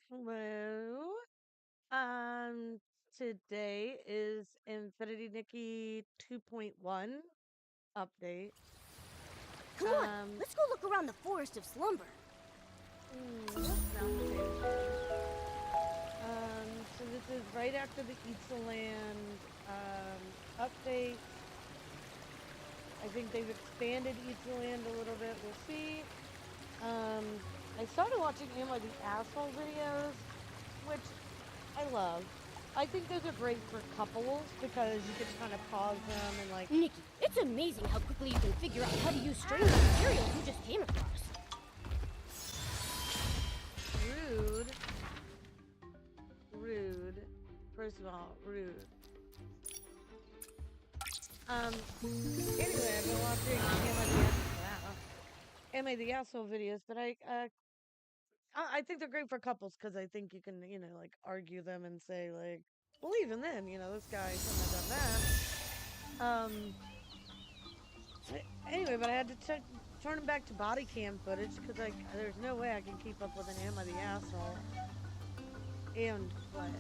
Hello. Um, Today is Infinity Nikki 2.1 update. Come on, Um, let's go look around the Forest of Slumber. Mountain potato stand. So this is right after the Land update. I think they've expanded Land a little bit. We'll see. I started watching Am I the Asshole videos, which I love. I think those are great for couples because you can kind of pause them and like. Nikki, it's amazing how quickly you can figure out how to use strange materials you just came across. Rude. First of all, rude. Anyway, I've been watching Am I the Asshole videos, but I think they're great for couples because I think you can, like argue them and say like, well, even then, this guy shouldn't have done that. Anyway, but I had to turn him back to body cam footage because like there's no way I can keep up with an Am I the Asshole and play.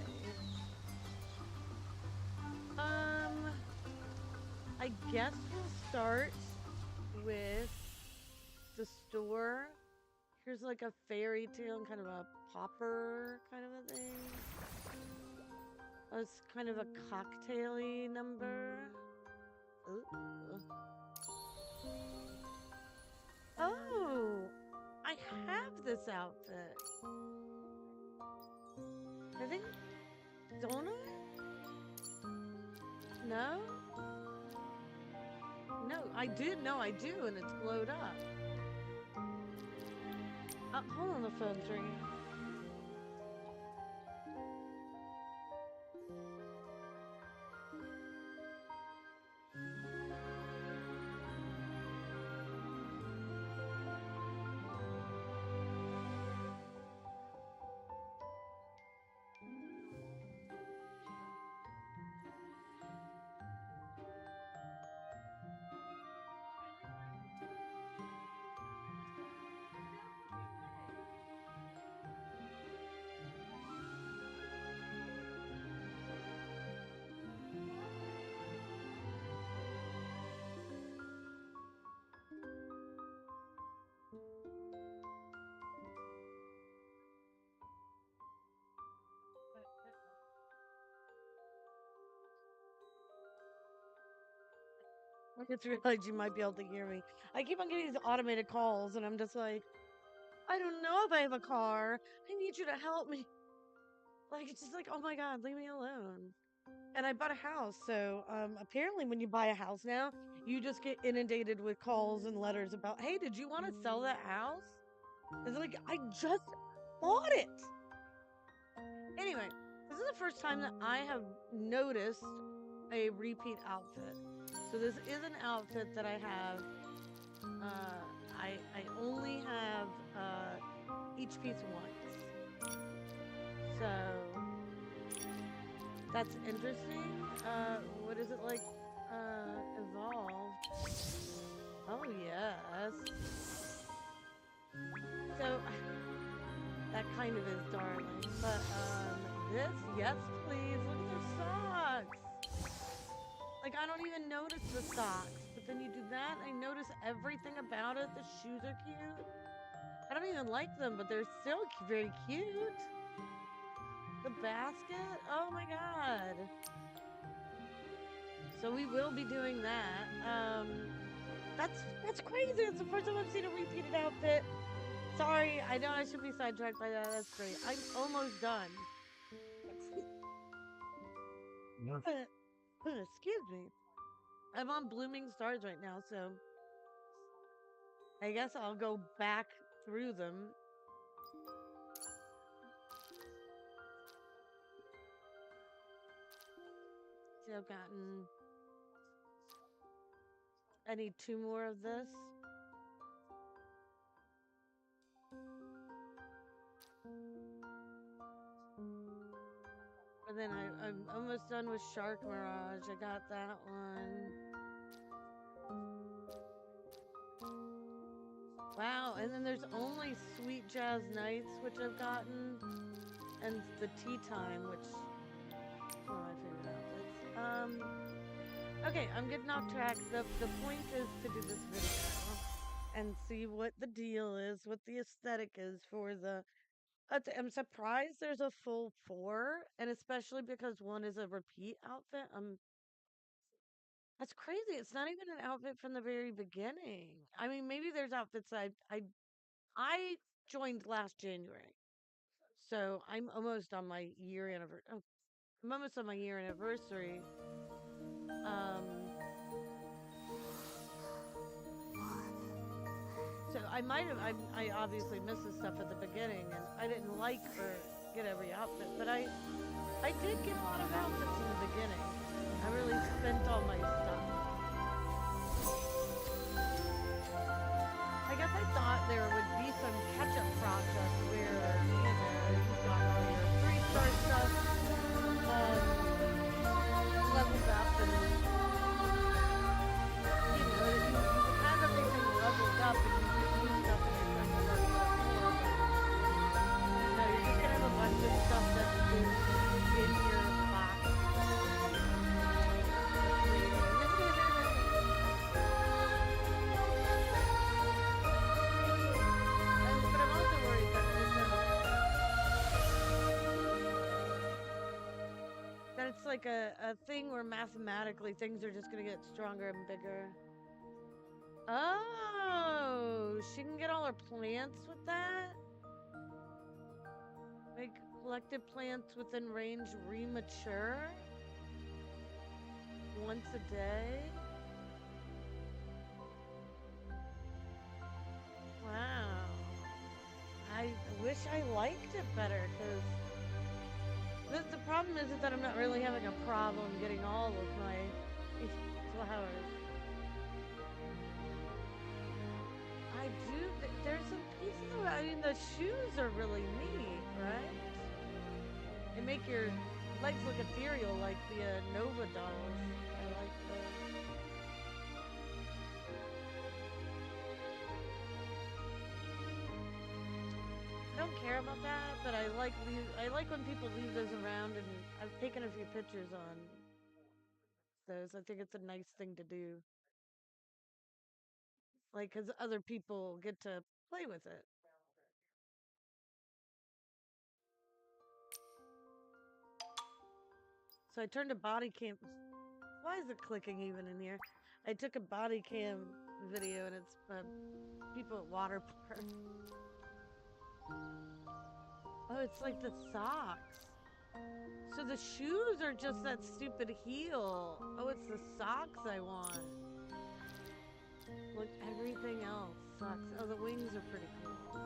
I guess we'll start with the store. Here's like a fairy tale and kind of a popper kind of a thing. It's kind of a cocktaily number. Ooh. Oh, I have this outfit. I think, don't I? No? No, I did. No, I do, and it's glowed up. Hold on, the phone's ringing. I just realized you might be able to hear me. I keep on getting these automated calls, and I'm just like, I don't know if I have a car. I need you to help me. Like, it's just like, oh my God, leave me alone. And I bought a house, so apparently when you buy a house now, you just get inundated with calls and letters about, hey, did you want to sell that house? It's like, I just bought it. Anyway, this is the first time that I have noticed a repeat outfit. So this is an outfit that I have. I only have each piece once. So that's interesting. What is it like? Evolved. Oh yes. So that kind of is darling. But this, yes please. Look at their socks. Like I don't even notice the socks. But then you do that, I notice everything about it. The shoes are cute. I don't even like them, but they're still very cute. The basket? Oh my god. So we will be doing that. That's crazy. It's the first time I've seen a repeated outfit. Sorry, I know I should be sidetracked by that. That's great. I'm almost done. Excuse me. I'm on Blooming Stars right now, so I guess I'll go back through them. See, I've gotten. I need 2 more of this. And then I'm almost done with Shark Mirage. I got that one. Wow, and then there's only Sweet Jazz Nights, which I've gotten, and the Tea Time, which is one of my favorite outfits. Okay, I'm getting off track. The point is to do this video and see what the deal is, what the aesthetic is for the. I'm surprised there's a full 4, and especially because one is a repeat outfit. That's crazy. It's not even an outfit from the very beginning. I mean, maybe there's outfits I joined last January, so I'm almost on my year anniversary. I'm almost on my year anniversary. Um, so I might have. I obviously missed the stuff at the beginning, and I didn't like or get every outfit, but I did get a lot of outfits in the beginning. I really spent all my stuff. I guess I thought there would be some catch-up process where, you got all your 3-star stuff, leveled up, and, you have everything leveled up, and you can use stuff and you're trying to level up more, but, no, you're just gonna have a bunch of stuff that is in your box. But I'm also worried that it's like a thing where mathematically things are just gonna get stronger and bigger. Oh, she can get all her plants with that? Make collected plants within range remature? Once a day? Wow. I wish I liked it better, because the problem is that I'm not really having a problem getting all of my flowers. I do, there's some pieces of it. I mean, the shoes are really neat, right? They make your legs look ethereal like the Nova dolls. I like those. I don't care about that, but I like when people leave those around, and I've taken a few pictures on those. I think it's a nice thing to do. Like, because other people get to play with it. So I turned a body cam. Why is it clicking even in here? I took a body cam video, and it's people at water park. Oh, it's like the socks. So the shoes are just that stupid heel. Oh, it's the socks I want. Look, everything else sucks. Oh, the wings are pretty cool.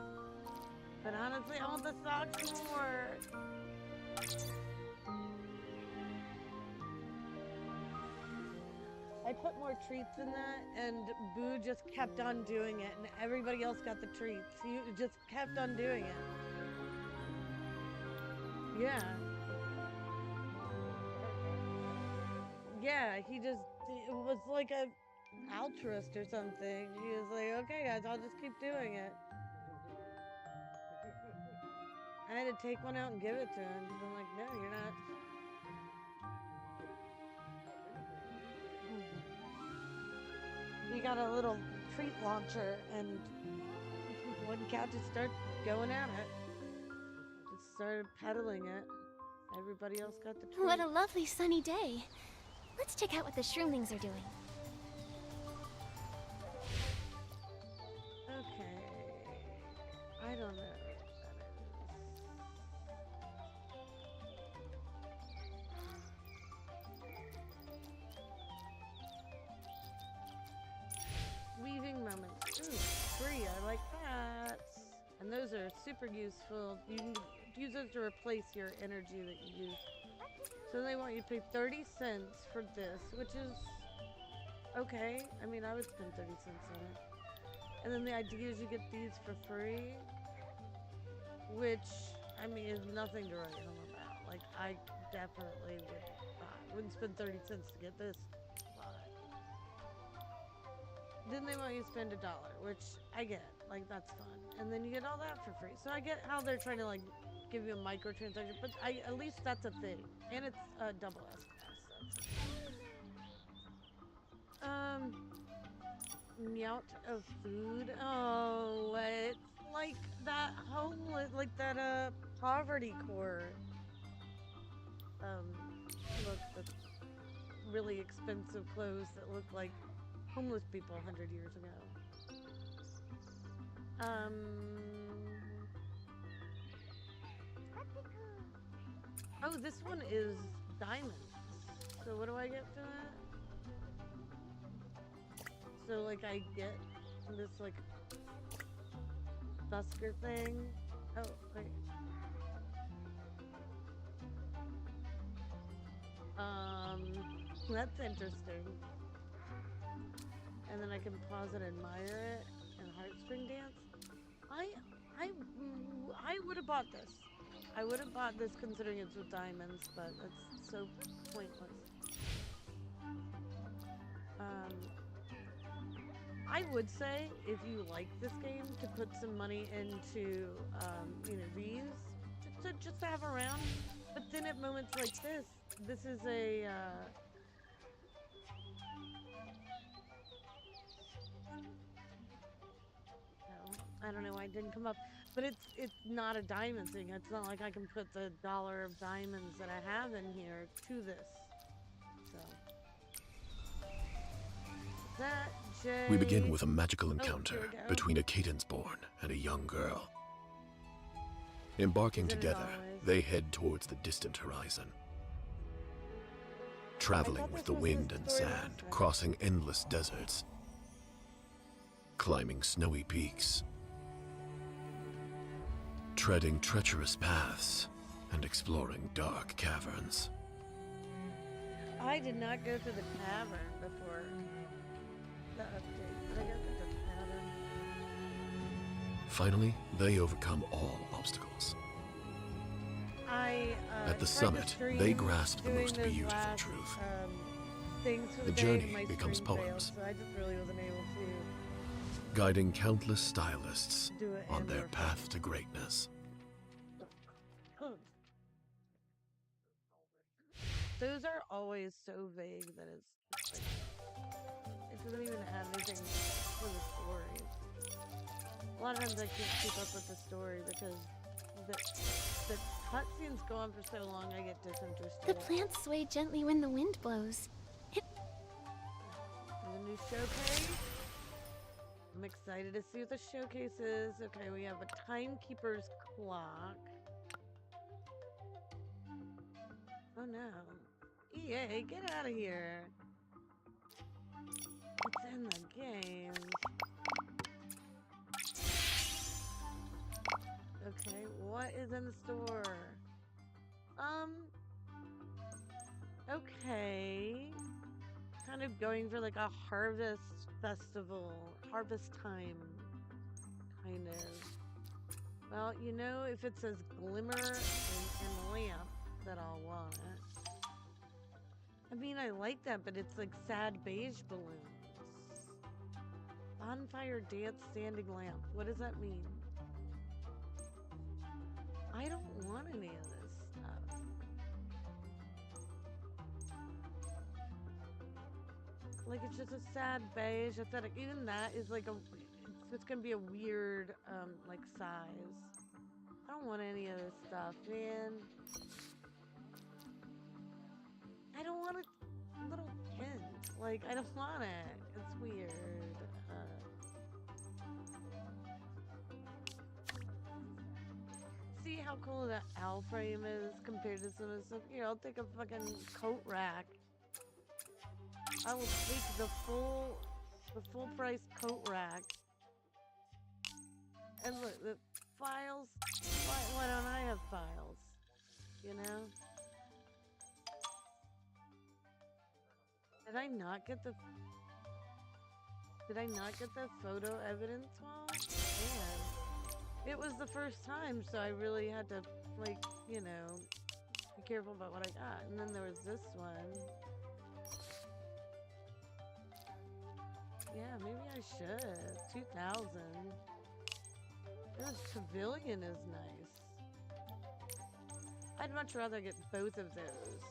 But honestly, I want the socks more. I put more treats in that, and Boo just kept on doing it, and everybody else got the treats. He just kept on doing it. Yeah. Yeah, it was like a altruist or something. He was like, okay, guys, I'll just keep doing it. I had to take one out and give it to him, because I'm like, no, you're not. He got a little treat launcher, and one cat just started going at it. Just started pedaling it. Everybody else got the treat. What a lovely sunny day. Let's check out what the shroomlings are doing. Okay. I don't know what that is. Weaving moments. Ooh, free. I like that. And those are super useful. You can use those to replace your energy that you use. So they want you to pay 30 cents for this, which is okay. I mean, I would spend 30 cents on it. And then the idea is you get these for free, which, I mean, is nothing to write home about. Like, I definitely wouldn't spend 30 cents to get this. then they want you to spend $1, which I get. Like, that's fun. And then you get all that for free. So I get how they're trying to, like, give you a microtransaction, but at least that's a thing. And it's a double S class. So Nyout of food. Oh, it's like that homeless, like that poverty court. Look, the really expensive clothes that look like homeless people 100 years ago. Oh, this one is diamonds. So what do I get for that? So like I get this like busker thing. Oh, wait. That's interesting. And then I can pause and admire it and heartstring dance. I I I would have bought this. I would have bought this considering it's with diamonds, but that's so pointless. I would say if you like this game to put some money into these just to have around. But then at moments like this is a no, I don't know why it didn't come up. But it's not a diamond thing. It's not like I can put the dollar of diamonds that I have in here to this. So that Jay. We begin with a magical Here encounter we go. between a Cadence-born and a young girl. Embarking Isn't it together, always? they head towards the distant horizon. Traveling with the wind and sand, crossing endless deserts, climbing snowy peaks, treading treacherous paths, and exploring dark caverns. I did not go through the cavern before the update. Did I go through the cavern? Finally, they overcome all obstacles. At the summit, they grasp the most beautiful truth. The journey becomes poems, so I just really wasn't able to guiding countless stylists do it on and their or path to greatness. Those are always so vague that it's like, it doesn't even add anything to the story. A lot of times I can't keep up with the story because the cutscenes go on for so long I get disinterested. The plants sway gently when the wind blows. There's a new showcase. I'm excited to see what the showcase is. Okay, we have a timekeeper's clock. Oh no. EA, get out of here. It's in the game. Okay, what is in the store? Okay. Kind of going for like a harvest festival, harvest time, kind of. Well, you know, if it says glimmer and lamp, that I'll want it. I mean, I like that, but it's like sad beige balloons. Bonfire dance standing lamp. What does that mean? I don't want any of this stuff. Like, it's just a sad beige aesthetic. Even that is like it's gonna be a weird, like, size. I don't want any of this stuff, man. I don't want a little hint. Like, I don't want it. It's weird. See how cool that owl frame is compared to some of the stuff? Here, I'll take a fucking coat rack. I will take the full price coat rack. And look, the files. Why don't I have files? You know? Did I not get the photo evidence wall? Man. It was the first time, so I really had to, like, you know, be careful about what I got. And then there was this one. Yeah, maybe I should. 2,000. This pavilion is nice. I'd much rather get both of those.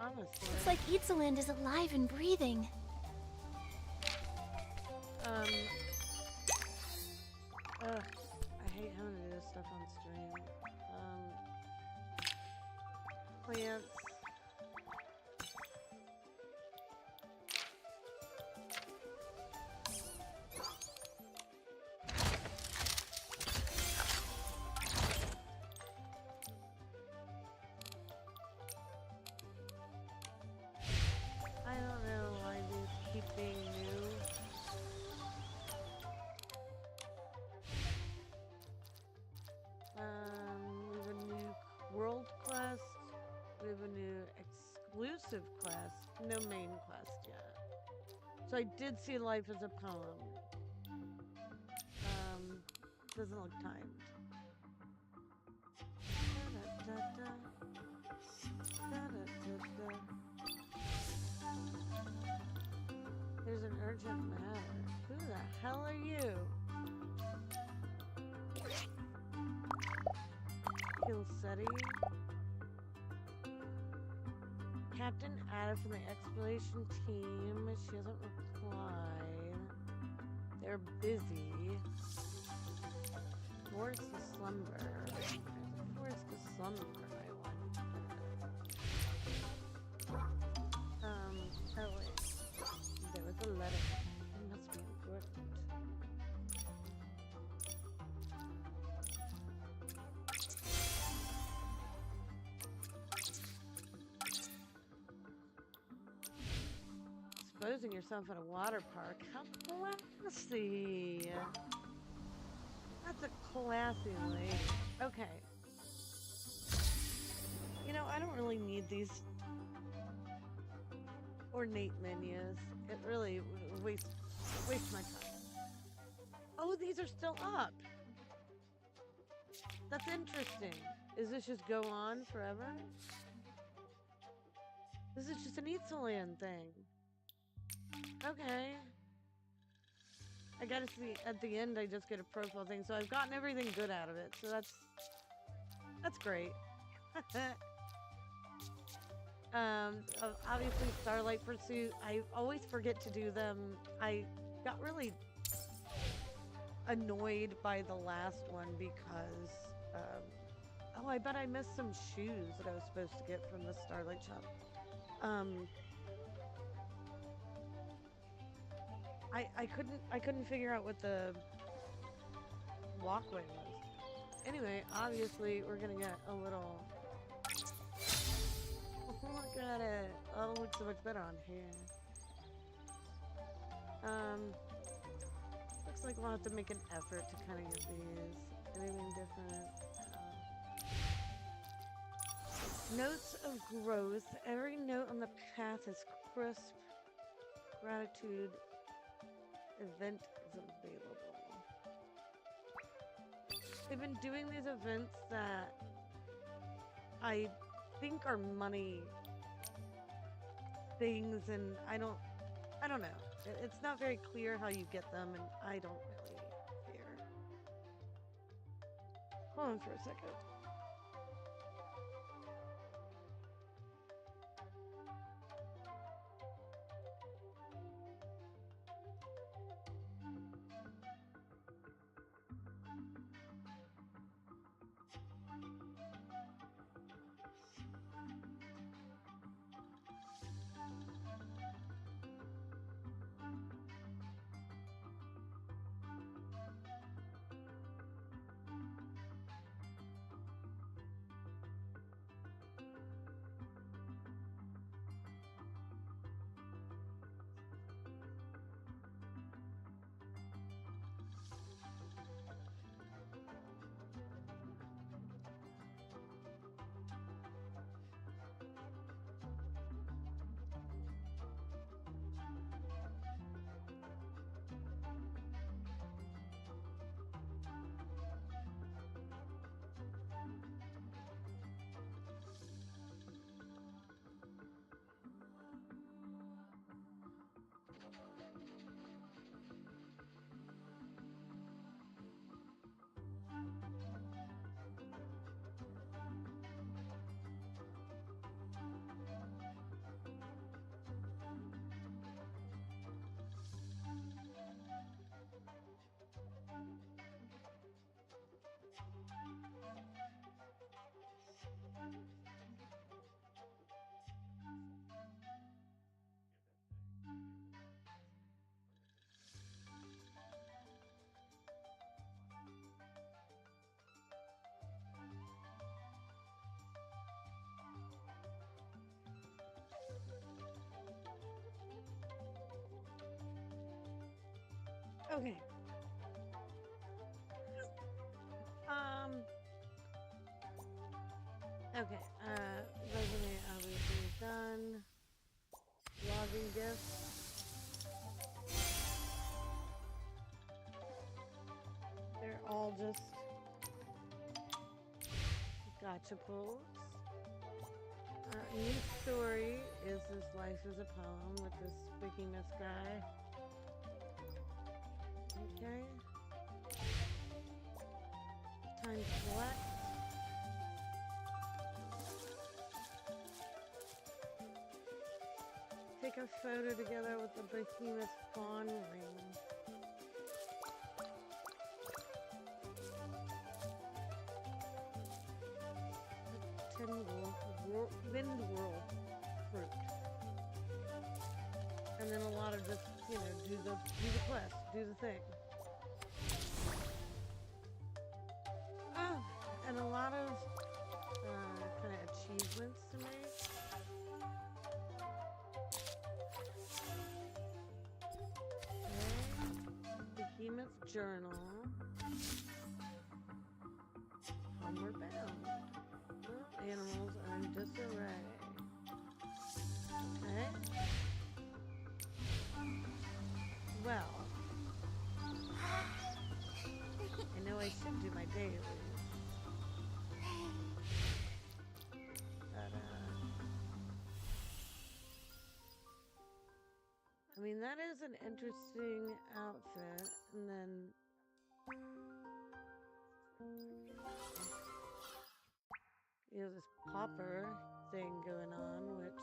Honestly. Looks like Itzaland is alive and breathing. I hate having to do this stuff on stream. Plants. I don't know why these keep being new. We have a new world quest. We have a new exclusive quest. No main quest yet. So I did see Life as a Poem. Doesn't look timed. There's an urgent matter. Who the hell are you? Kilsetti. Captain Ada from the exploration team. She hasn't replied. They're busy. Forced to slumber. Forced to slumber, I want. Oh wait. There was a letter. It must be important. Exposing yourself at a water park. How classy. That's a classy lady. Okay. You know, I don't really need these ornate menus. It really wastes my time. Oh, these are still up. That's interesting. Is this just go on forever? This is just an Itzaland thing. Okay. I gotta see at the end I just get a profile thing, so I've gotten everything good out of it, so that's great. Obviously Starlight Pursuit, I always forget to do them. I got really annoyed by the last one because, oh, I bet I missed some shoes that I was supposed to get from the Starlight shop. I couldn't figure out what the walkway was. Anyway, obviously we're gonna get a little. Look at it. Oh, it looks so much better on here. Looks like we'll have to make an effort to kind of get these. Anything different? Notes of growth. Every note on the path is crisp. Gratitude. Event is available. They've been doing these events that I think are money things, and I don't know. It's not very clear how you get them, and I don't really care. Hold on for a second. Okay. Okay. Resume obviously is done. Logging gifts. They're all just gotcha pulls. New story is This Life is a Poem with this wickiness guy. Okay. Time to collect. Take a photo together with the behemoth fawn ring. Wind whirl fruit. And then a lot of just, you know, do the quest, do the thing. Oh, and a lot of kind of achievements to make. Okay. Behemoth journal. Homeward bound. Animals are in disarray. Okay. Well, I know I should do my daily. But, I mean, that is an interesting outfit. And then you know, this popper thing going on, which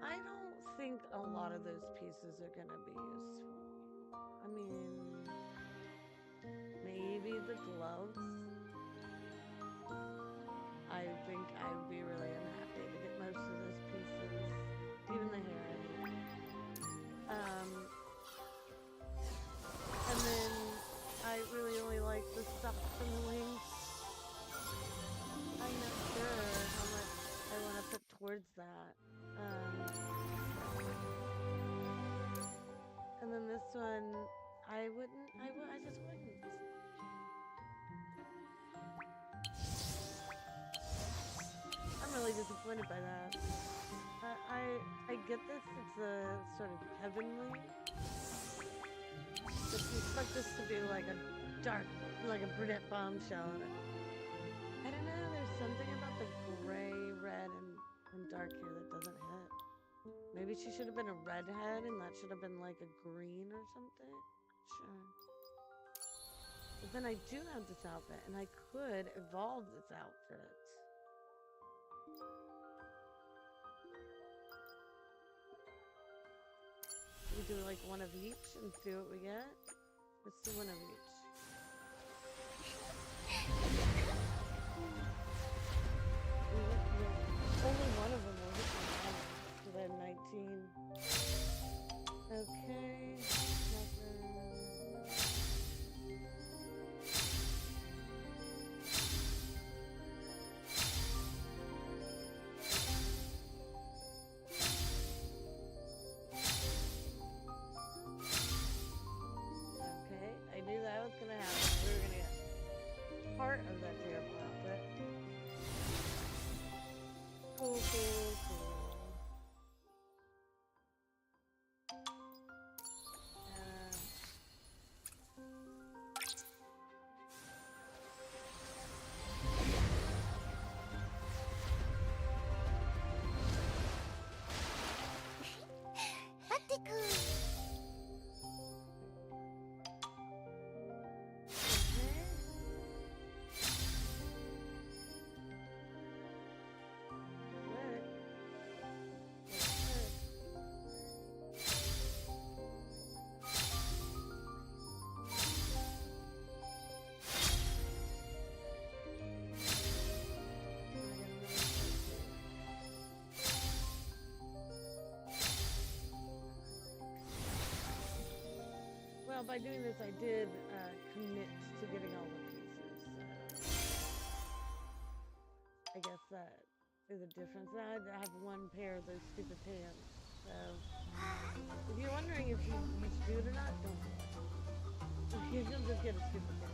I don't think a lot of those pieces are going to be useful. I mean, maybe the gloves. I think I would be really unhappy to get most of those pieces. Even the hair. And then I really only like the socks and the wings. I'm not sure how much I want to put towards that. And then this one, I just wouldn't. I'm really disappointed by that. I get this, it's a sort of heavenly. But you expect this to be like a dark, like a brunette bombshell. I don't know, there's something about the gray, red, and dark hair that doesn't hit. Maybe she should have been a redhead and that should have been like a green or something. Sure. But then I do have this outfit and I could evolve this outfit. We do like one of each and see what we get. Let's do one of each. Only one of them will hit my balance. So then 19. Okay. Nothing. Okay, I knew that was gonna happen. We were gonna get part of that terrible outfit. Cool, cool, cool. Well, by doing this, I did commit to getting all the pieces. I guess that is a difference. I have one pair of those stupid pants. So, if you're wondering if you should do it or not, don't do it. You'll just get a stupid kid.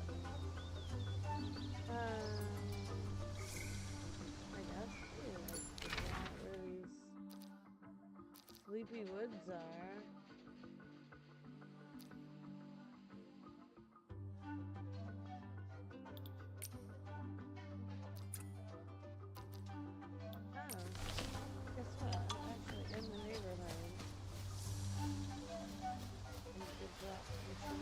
I guess too, like figure out where these sleepy woods are. Oh, guess what? I'm actually in the neighborhood. And did drop some shit off.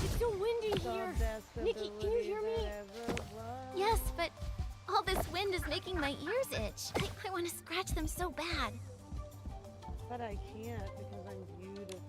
It's so windy here. Nikki, can you hear me? Yes, but all this wind is making my ears itch. I want to scratch them so bad. But I can't because I'm beautiful.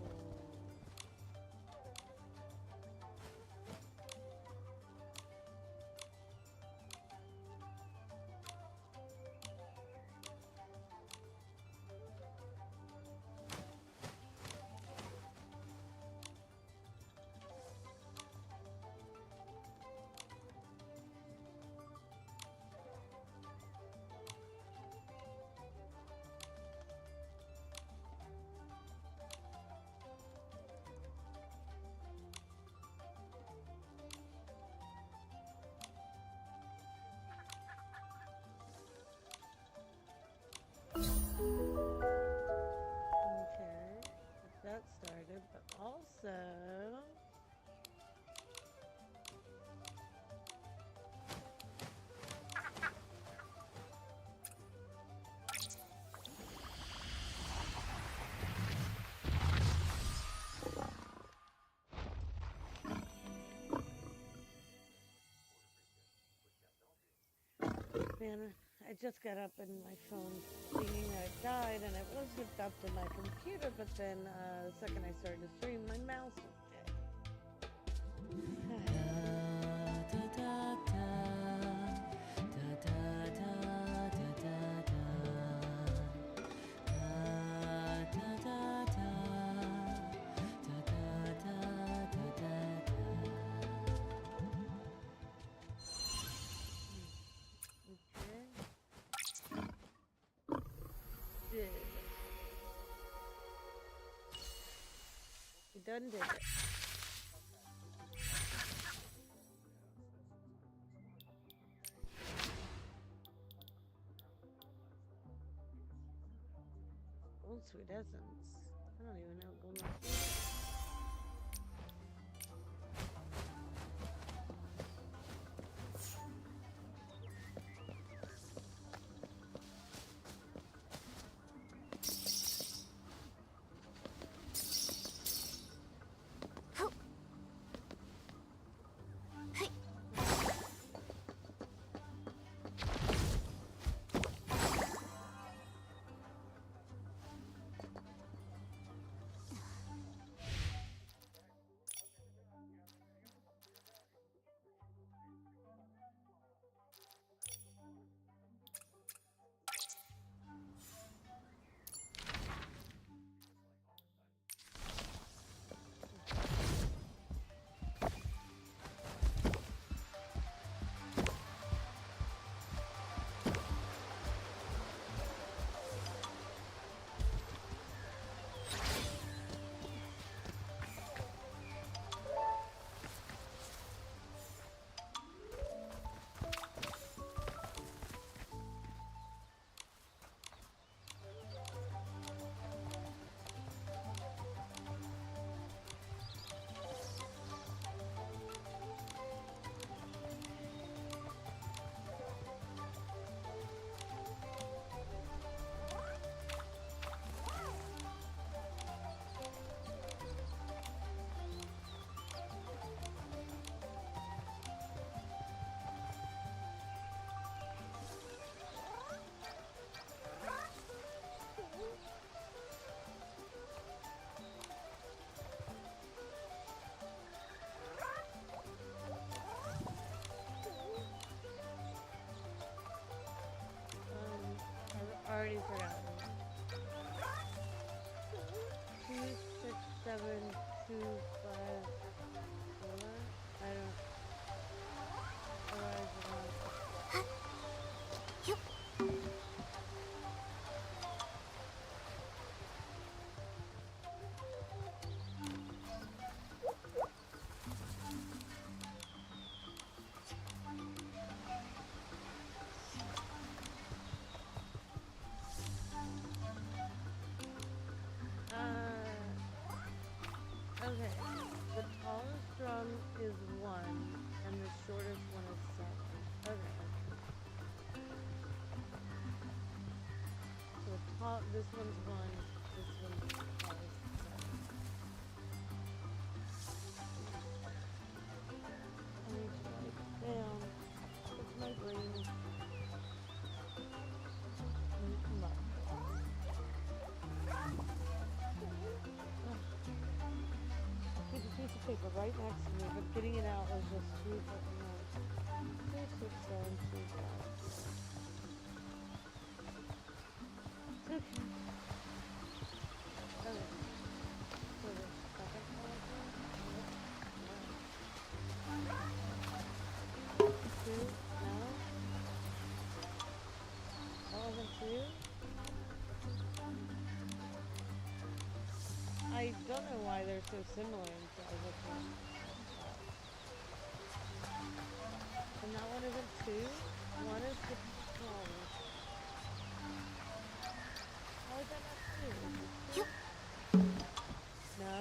Okay, that started, but also man, I just got up and my phone thinking that it died and it was hooked up to my computer, but then the second I started to stream, my mouse was dead. You done did it. Old sweet essence. I don't even know what going on. I already forgot. 7, 2, 5, 4. I don't. Otherwise, Yep. Okay. The tallest drum is 1, and the shortest one is 7. Okay. So this one's 1, this one's tallest 7. I need to write it down. It's my brain. There's a piece of paper right next to me, but getting it out was just too fucking hard. 2, 6, 7, 2, 5. Okay. Okay. So the second one. 2? No? That wasn't 2? I don't know why they're so similar in size. And that one isn't 2? One is the smallest. How is that not 2? Yep. No?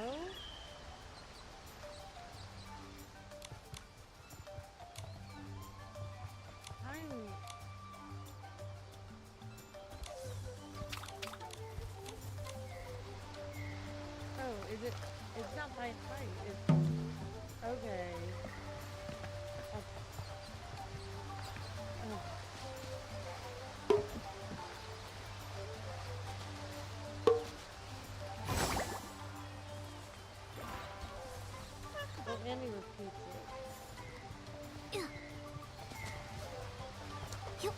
Oh, is it? It's not by height. It's okay. Well, Andy repeats it. Yep.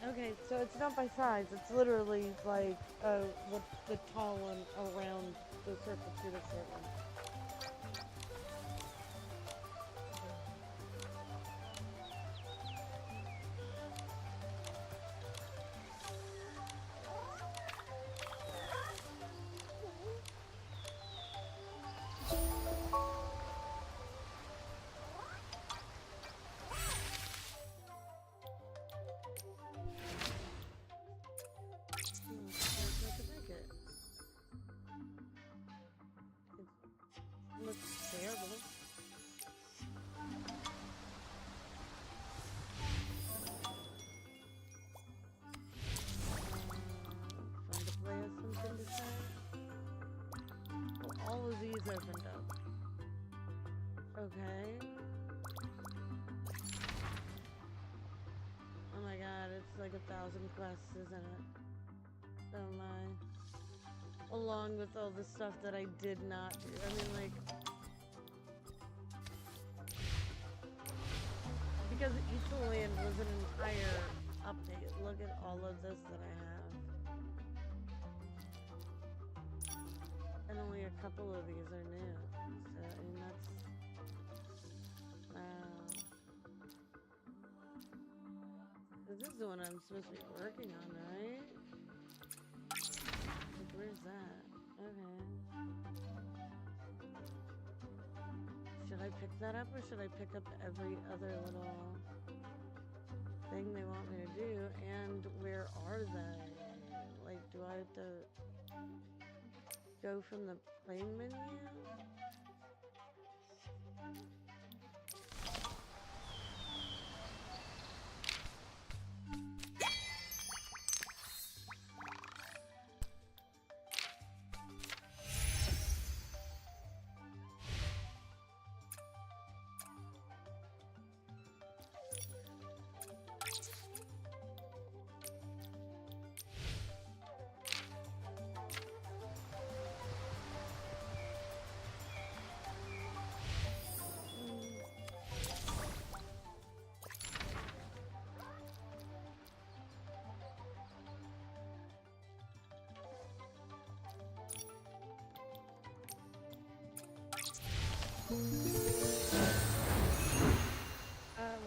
Okay, so it's not by size. It's literally like the tall one around the circle to the short one. It looks terrible. Fun to play has something to say. Well, all of these opened up. Okay. Oh my god, it's like 1,000 quests, isn't it? Oh my. Along with all the stuff that I did not do. I mean, like... Because each land was an entire update. Look at all of this that I have. And only a couple of these are new. So, I mean, that's... Wow. This is the one I'm supposed to be working on, right? Like, where's that? Okay. Should I pick that up, or should I pick up every other little thing they want me to do? And where are they? Like, do I have to go from the plane menu?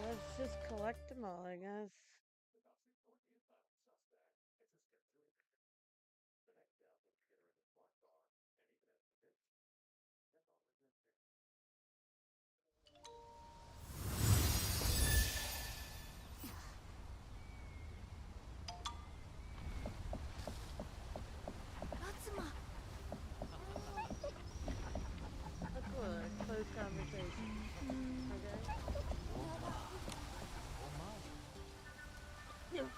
Let's just collect them all, I guess. Close conversation. Okay? Yeah.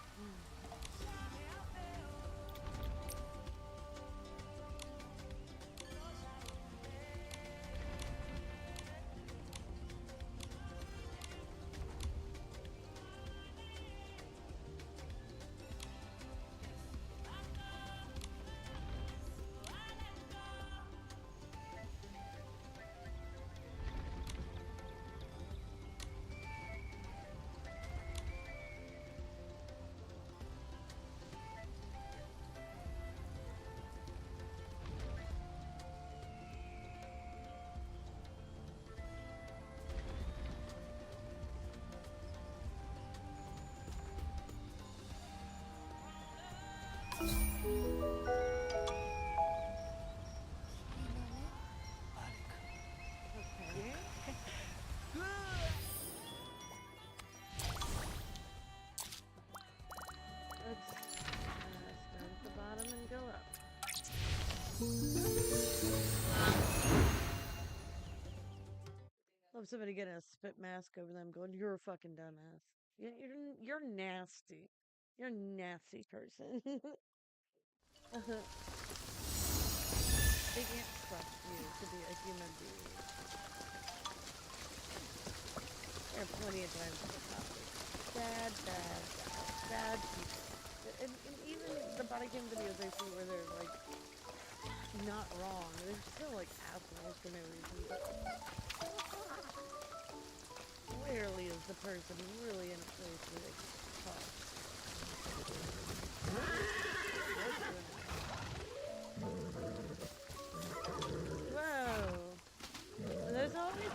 Start at the bottom and go up. Love somebody getting a spit mask over them going, you're a fucking dumbass. You're nasty. You're a nasty person. They can't trust you to be a human being. There are plenty of times in the past. Bad people. And even the body cam videos I see where they're like not wrong, they're still like assholes for no reason. But rarely is the person really in a place where they can talk. Whoa! There's always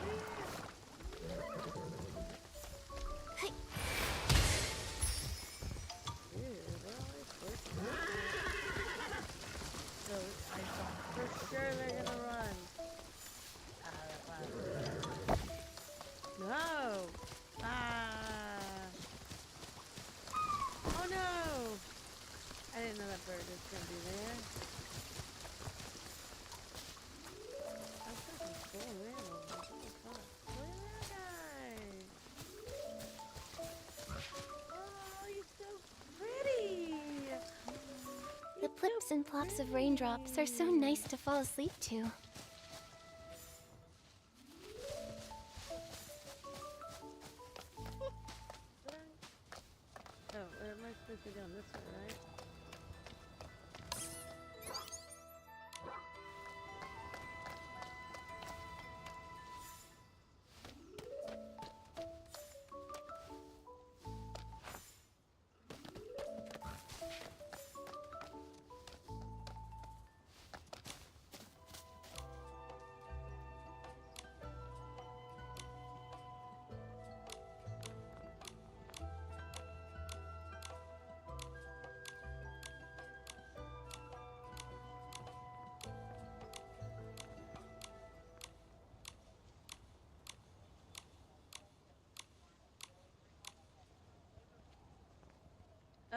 so I thought for sure they're gonna run. No! Oh no! I didn't know that bird was gonna be there. I'm fucking cool, man. What the fuck? Look at that guy! Oh, he's so pretty! The plips and plops of raindrops are so nice to fall asleep to. Oh, where am I supposed to be going? This way, right?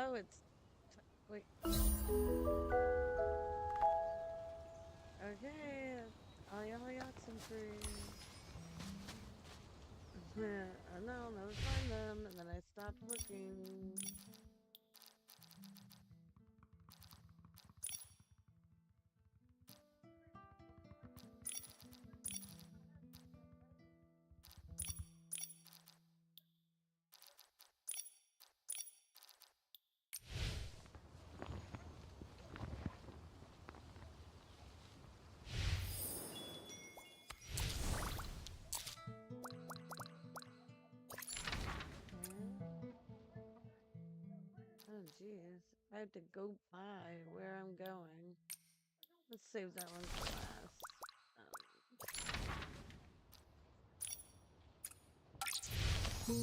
Oh, it's... Wait. Okay. All y'all yachts and free. I know, I'll never find them, and then I stopped looking. Oh, jeez. I have to go by where I'm going. Let's save that one for last. This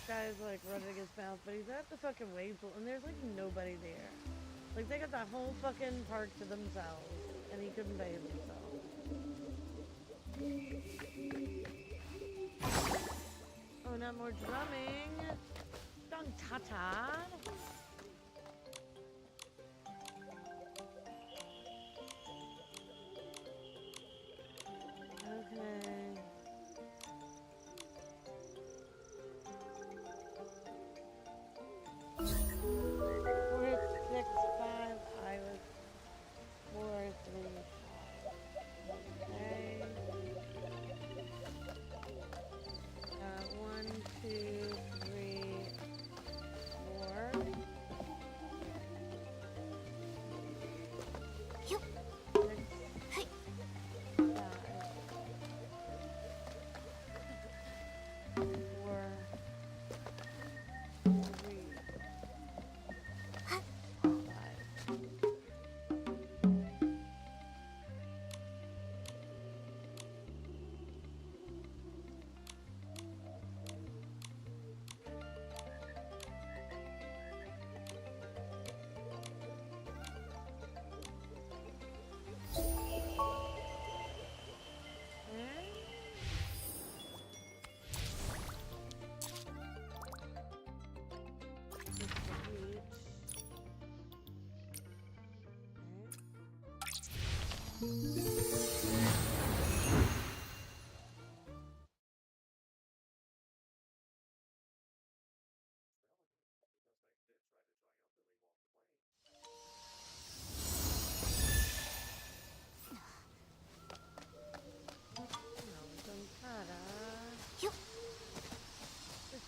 guy's like running his mouth, but he's at the fucking wave pool and there's like nobody there. Like they got that whole fucking park to themselves and he couldn't bathe himself. Oh, not more drumming. Dong tata. Okay.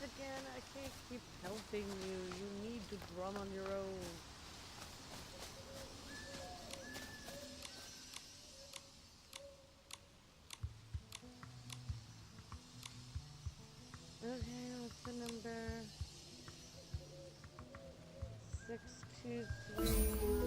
Again, I can't keep helping you. You need to drum on your own. Okay, what's the number? 623 323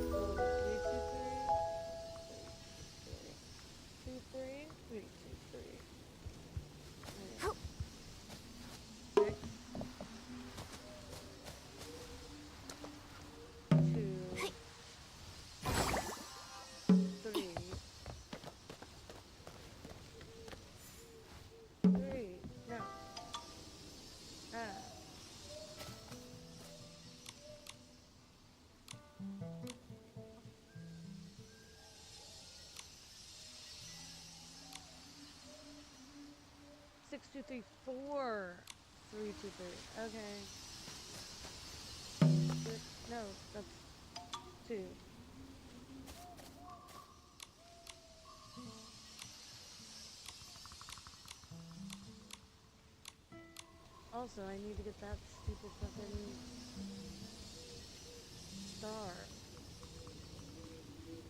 6234 323. Okay. No, that's 2. Also, I need to get that stupid fucking star.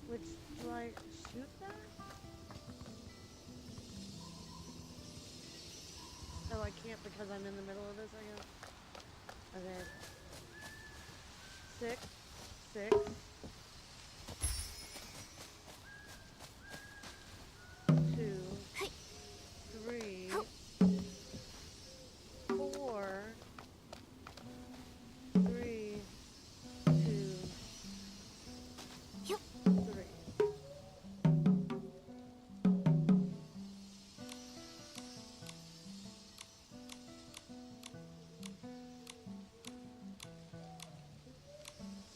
Which, do I shoot that? Oh, I can't because I'm in the middle of this, I guess. Okay. 6, 6. 2, 3, 4, 3, 2, 3.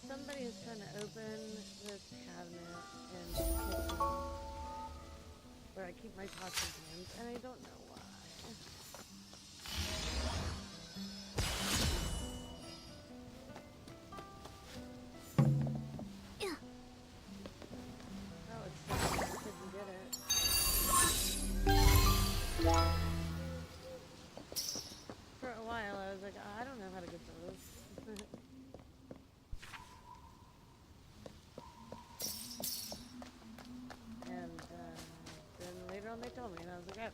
Somebody is trying to open this cabinet in the kitchen where I keep my pots and pans, and I don't know why. Oh, it's so I couldn't get it. For a while, I was like, I don't know how to get those. And then later on they told me, and I was like, oh.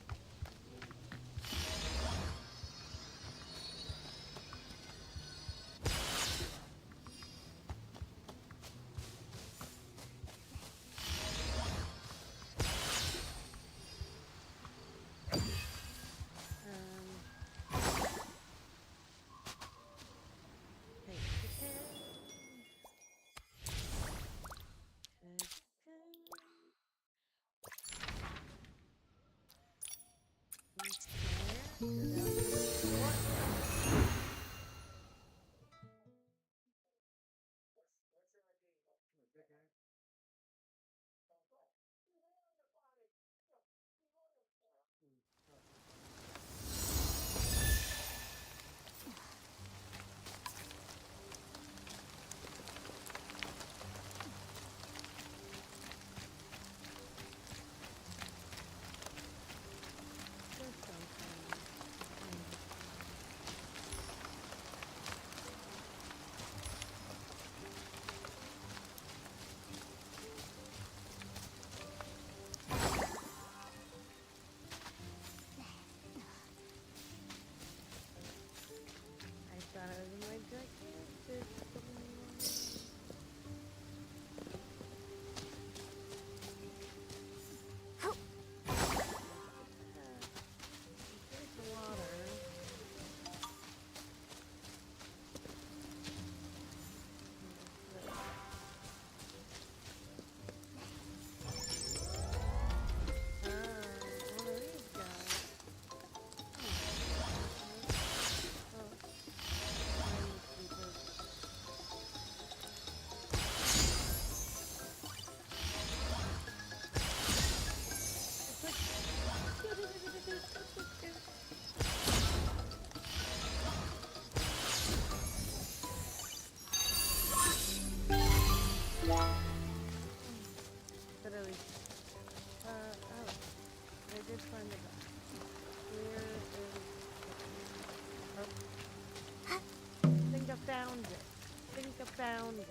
I found it.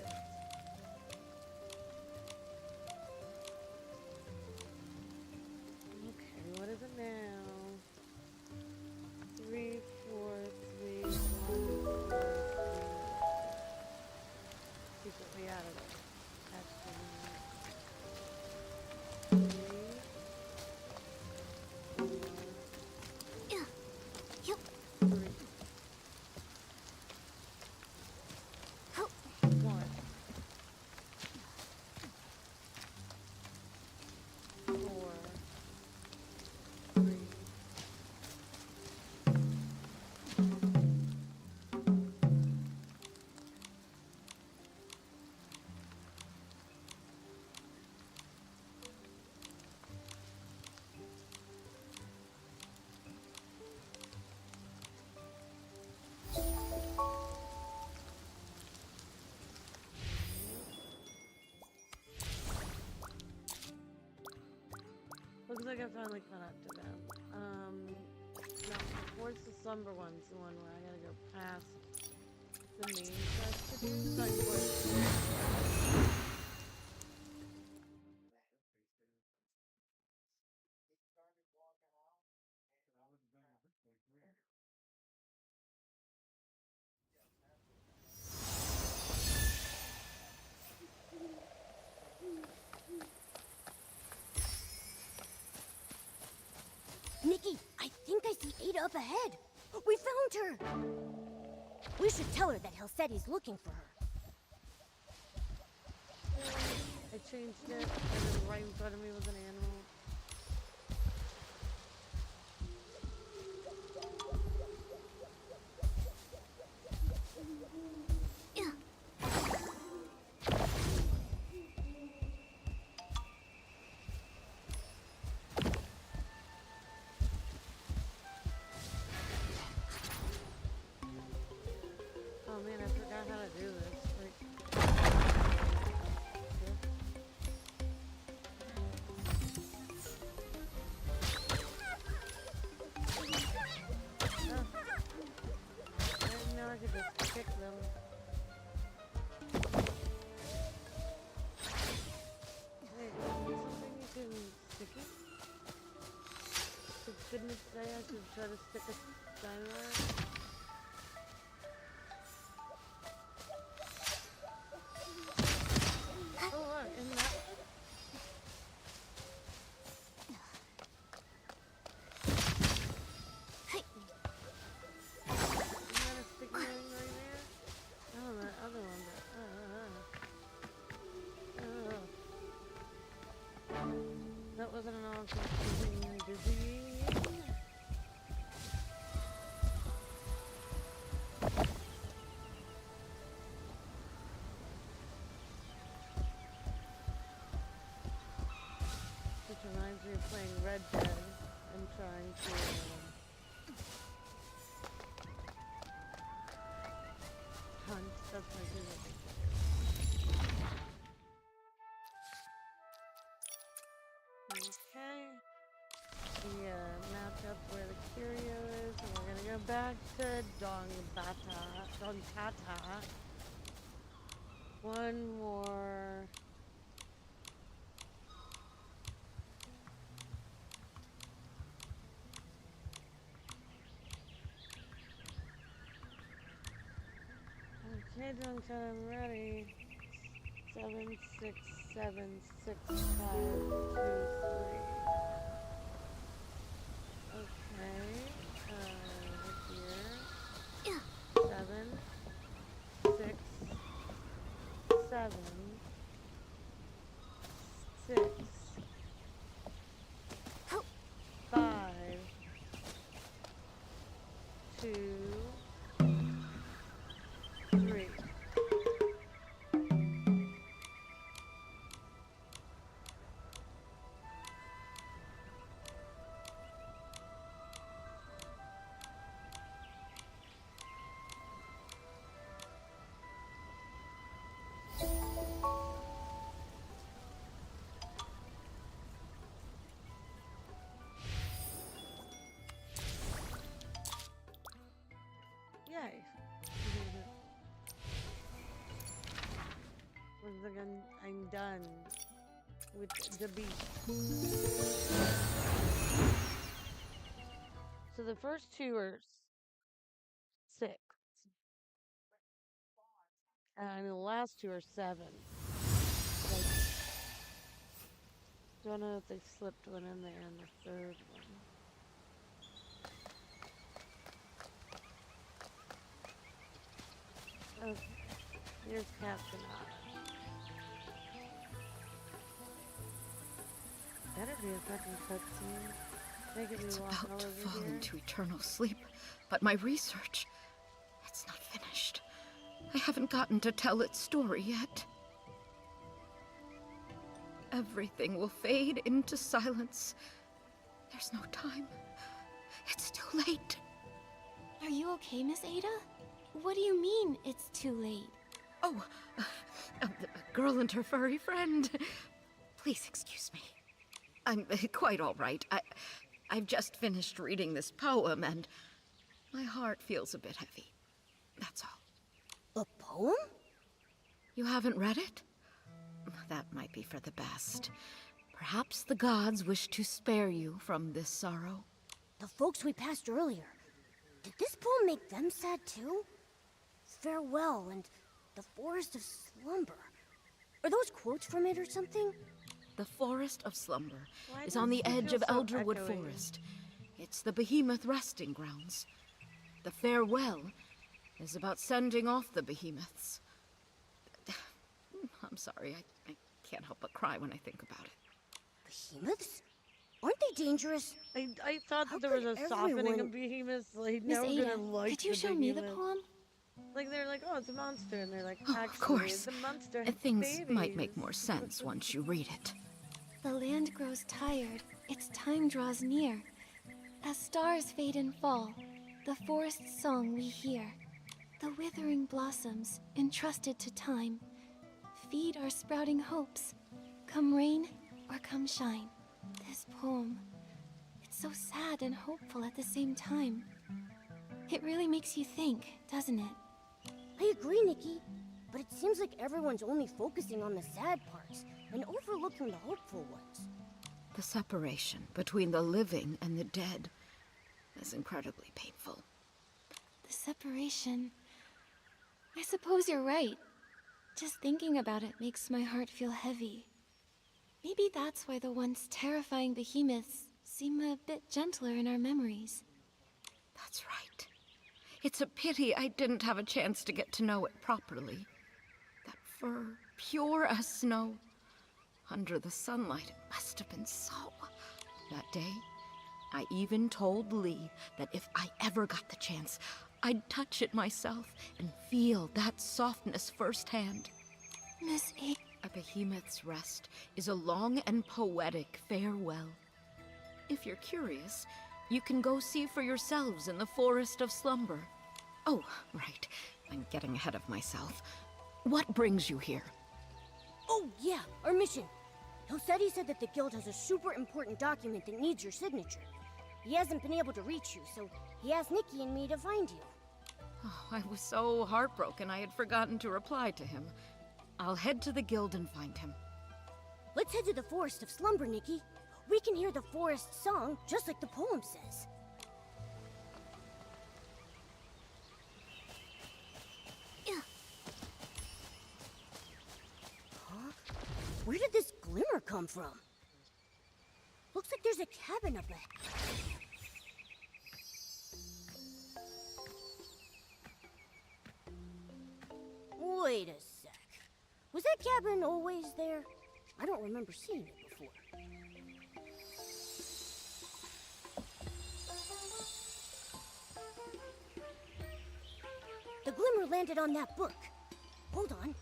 Okay, what is it now? 3, 4, 3, 1, 4, 3. Secretly added it. Looks like I finally caught up to them. No, towards the slumber one's the one where I gotta go past the main quest to do. So I'm going to... Nikki, I think I see Ada up ahead. We found her. We should tell her that Halsetti's looking for her. I changed it, and then right in front of me was an animal. Oh man, I forgot how to do this. Like, I didn't know I could just kick them. Wait, is something you can stick it? For goodness sake, I should try to stick a dynamite. Oh look, in that... Isn't that a sticky thing right there? Oh, that other one, but... That wasn't an all confusing dizzying. Which reminds me of playing Red Dead and trying to hunt. That's my favorite thing. Okay. We mapped up where the curio is, and we're gonna go back to Dongtata. One more. Okay, Dongtata, I'm ready. 7, 6, 7, 6, 5, 2, 3. Okay, here. 7, 6, 7, 6, 5, 2, 3. like I'm done with the beast. So the first two are 6. And the last 2 are 7. Like, don't know if they slipped one in there in the third one. Okay, here's Captain Otter. Better be a fucking cutscene. It's about to fall into eternal sleep, but my research, it's not finished. I haven't gotten to tell its story yet. Everything will fade into silence. There's no time. It's too late. Are you okay, Miss Ada? What do you mean, it's too late? Oh, a girl and her furry friend. Please excuse me. I'm quite all right. I've just finished reading this poem, and my heart feels a bit heavy. That's all. A poem? You haven't read it? That might be for the best. Perhaps the gods wish to spare you from this sorrow. The folks we passed earlier. Did this poem make them sad too? Farewell and the Forest of Slumber. Are those quotes from it or something? The Forest of Slumber is on the edge of Elderwood Forest. It's the behemoth resting grounds. The farewell is about sending off the behemoths. I'm sorry, I can't help but cry when I think about it. Behemoths? Aren't they dangerous? I thought that there was a softening of behemoths. Like, Miss now we're gonna like could you the show me the behemoth. poem? Like, they're like, oh, it's a monster. And they're like, Oh, actually, of course. it's a monster. Has Things might make babies. more sense once you read it. The land grows tired, its time draws near. As stars fade and fall, the forest's song we hear. The withering blossoms, entrusted to time, feed our sprouting hopes, come rain or come shine. This poem, it's so sad and hopeful at the same time. It really makes you think, doesn't it? I agree, Nikki. But it seems like everyone's only focusing on the sad parts and overlooking the hopeful ones. The separation between the living and the dead is incredibly painful. The separation... I suppose you're right. Just thinking about it makes my heart feel heavy. Maybe that's why the once terrifying behemoths seem a bit gentler in our memories. That's right. It's a pity I didn't have a chance to get to know it properly. That fur, pure as snow. Under the sunlight, it must have been so. That day, I even told Lee that if I ever got the chance, I'd touch it myself and feel that softness firsthand. Miss A... A behemoth's rest is a long and poetic farewell. If you're curious, you can go see for yourselves in the Forest of Slumber. Oh, right. I'm getting ahead of myself. What brings you here? Oh, yeah, our mission. Hosetti said that the guild has a super important document that needs your signature. He hasn't been able to reach you, so he asked Nikki and me to find you. Oh, I was so heartbroken I had forgotten to reply to him. I'll head to the guild and find him. Let's head to the Forest of Slumber, Nikki. We can hear the forest song just like the poem says. Huh? Where did this glimmer come from? Looks like there's a cabin up ahead. Wait a sec. Was that cabin always there? I don't remember seeing it before. The glimmer landed on that book. Hold on.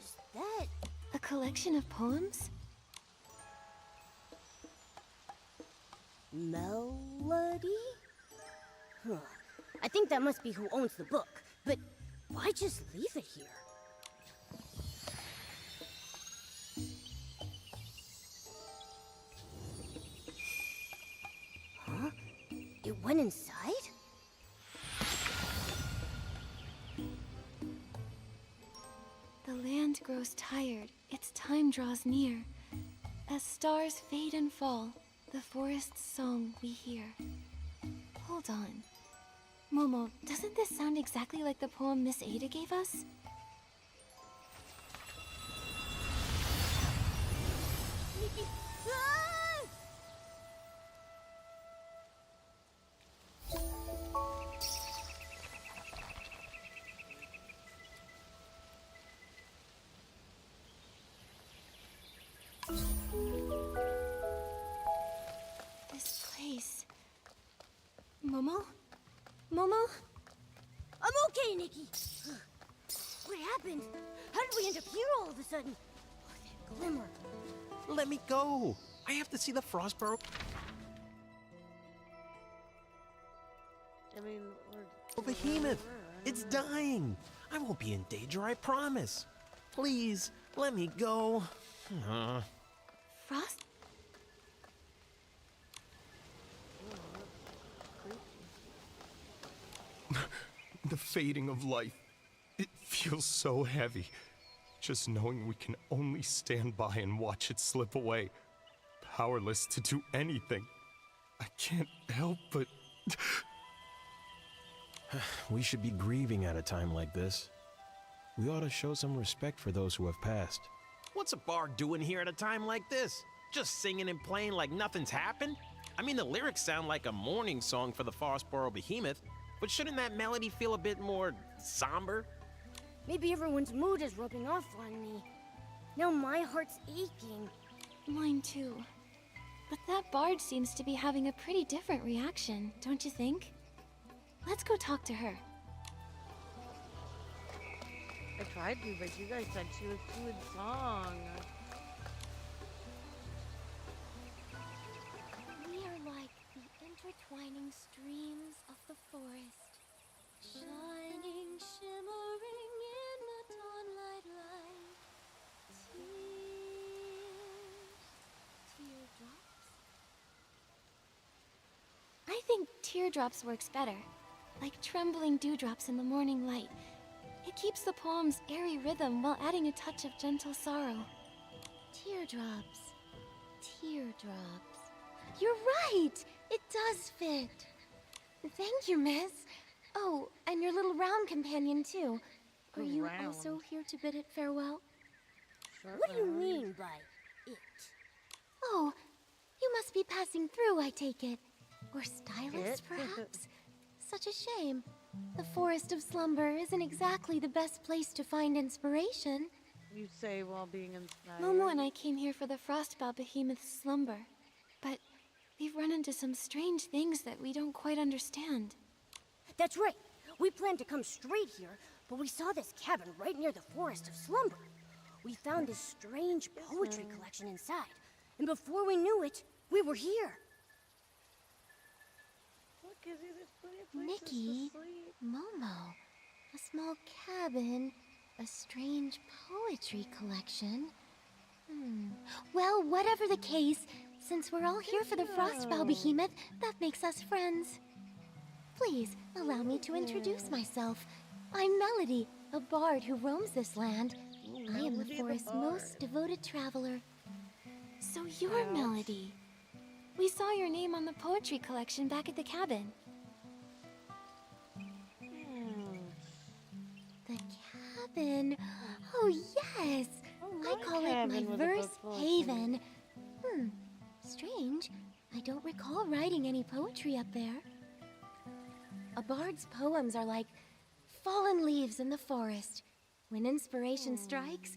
Is that... A collection of poems? Melody? Huh. I think that must be who owns the book. But why just leave it here? Huh? It went inside? The land land grows tired, its time draws near. As stars fade and fall, the forest's song we hear. Hold on. Momo, doesn't this sound exactly like the poem Miss Ada gave us? Nikki! Ah! This place... Momo? Momo? I'm okay, Nikki. What happened? How did we end up here all of a sudden? Oh, that glimmer. Let me go. I have to see the Frostboro I mean, behemoth. It's dying. I won't be in danger, I promise. Please, let me go. Frost? The fading of life. It feels so heavy. Just knowing we can only stand by and watch it slip away. Powerless to do anything. I can't help but... We should be grieving at a time like this. We ought to show some respect for those who have passed. What's a bard doing here at a time like this? Just singing and playing like nothing's happened? I mean, the lyrics sound like a mourning song for the Frostboro behemoth, but shouldn't that melody feel a bit more somber? Maybe everyone's mood is rubbing off on me. Now my heart's aching. Mine too. But that bard seems to be having a pretty different reaction, don't you think? Let's go talk to her. I tried to, but you guys said she was too in song. We are like the intertwining streams of the forest, shining, shimmering in the dawnlight light. Teardrops? I think teardrops works better, like trembling dewdrops in the morning light. It keeps the poem's airy rhythm while adding a touch of gentle sorrow. Teardrops. Teardrops. You're right! It does fit. Thank you, miss. Oh, and your little round companion, too. Are you also here to bid it farewell? What do you mean by it? Oh, you must be passing through, I take it. Or stylists, perhaps? Such a shame. The Forest of Slumber isn't exactly the best place to find inspiration. You say while being inspired. Momo and I came here for the Frostbow Behemoth's slumber. But we've run into some strange things that we don't quite understand. That's right. We planned to come straight here, but we saw this cabin right near the Forest of Slumber. We found this strange poetry collection inside, and before we knew it, we were here. Look, Izzy, there's plenty of places Nikki, to sleep. Momo, a small cabin, a strange poetry collection. Well, whatever the case, since we're all here for the Frostbow Behemoth, that makes us friends. Please, allow me to introduce myself. I'm Melody, a bard who roams this land. I am the forest's most devoted traveler. So you're Melody. We saw your name on the poetry collection back at the cabin. The cabin? Oh, yes! I call it my verse haven. Strange. I don't recall writing any poetry up there. A bard's poems are like fallen leaves in the forest. When inspiration strikes,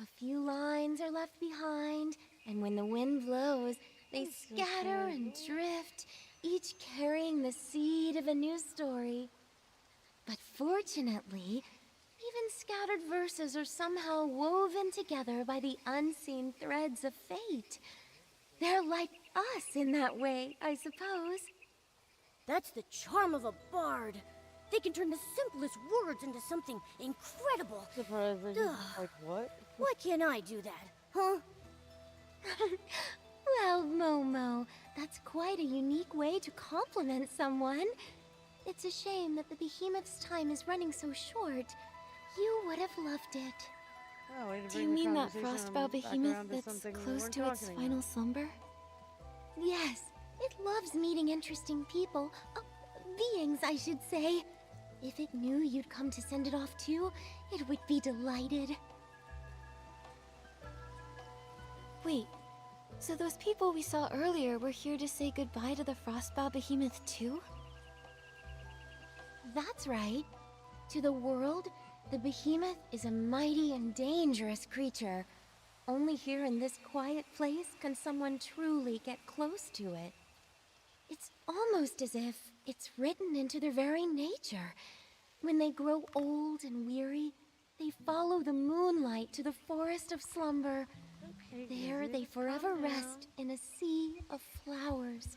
a few lines are left behind, and when the wind blows, they scatter and drift, each carrying the seed of a new story. But fortunately, even scattered verses are somehow woven together by the unseen threads of fate. They're like us in that way, I suppose. That's the charm of a bard. They can turn the simplest words into something incredible. Surprising. Like what? Why can't I do that, huh? Well, Momo, that's quite a unique way to compliment someone. It's a shame that the Behemoth's time is running so short. You would have loved it. Oh, way to Do you bring the mean that conversation frostbow back behemoth around to that's something we close weren't to its talking final about? slumber? Yes, it loves meeting interesting people. Beings, I should say. If it knew you'd come to send it off too, it would be delighted. Wait, so those people we saw earlier were here to say goodbye to the frostbow behemoth too? That's right. To the world, the behemoth is a mighty and dangerous creature. Only here in this quiet place can someone truly get close to it. It's almost as if it's written into their very nature. When they grow old and weary, they follow the moonlight to the forest of slumber. Okay, There Gizzy, they just forever calm down. rest in a sea of flowers.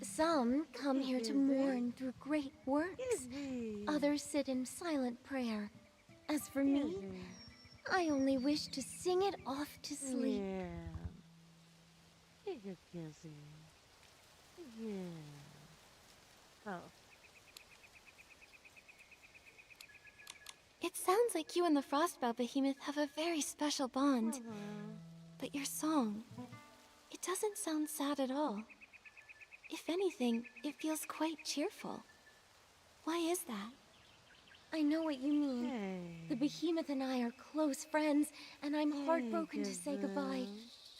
Some come here to Gizzy. mourn through great works. Gizzy. Others sit in silent prayer. As for me, Gizzy. I only wish to sing it off to sleep. Yeah. Hey, good Gizzy. Yeah. Oh. It sounds like you and the frostbow behemoth have a very special bond. Hello. But your song, it doesn't sound sad at all. If anything, it feels quite cheerful. Why is that? I know what you mean. Hey. The behemoth and I are close friends, and I'm Hey, heartbroken to say goodbye.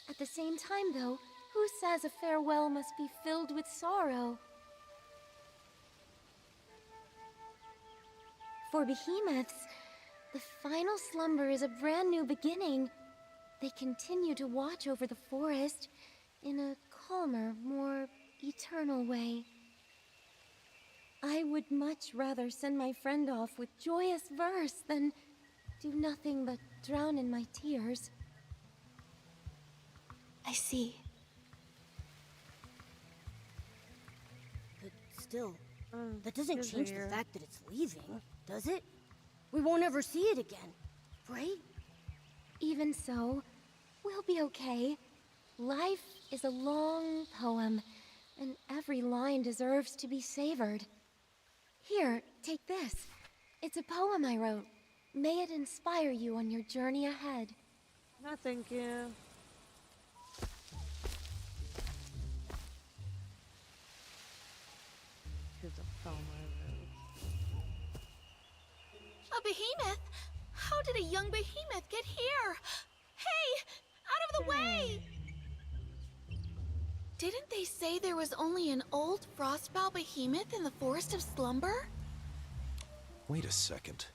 At the same time, though, who says a farewell must be filled with sorrow? For behemoths, the final slumber is a brand new beginning. They continue to watch over the forest in a calmer, more eternal way. I would much rather send my friend off with joyous verse than do nothing but drown in my tears. I see. But still, that Gizzy doesn't change the here. fact that it's leaving, does it? We won't ever see it again, right? Even so, we'll be okay. Life is a long poem, and every line deserves to be savored. Here, take this. It's a poem I wrote. May it inspire you on your journey ahead. No, thank you. Here's a poem I wrote. A behemoth? How did a young behemoth get here? Hey! Out of the way! Didn't they say there was only an old frostbow behemoth in the Forest of Slumber? Wait a second.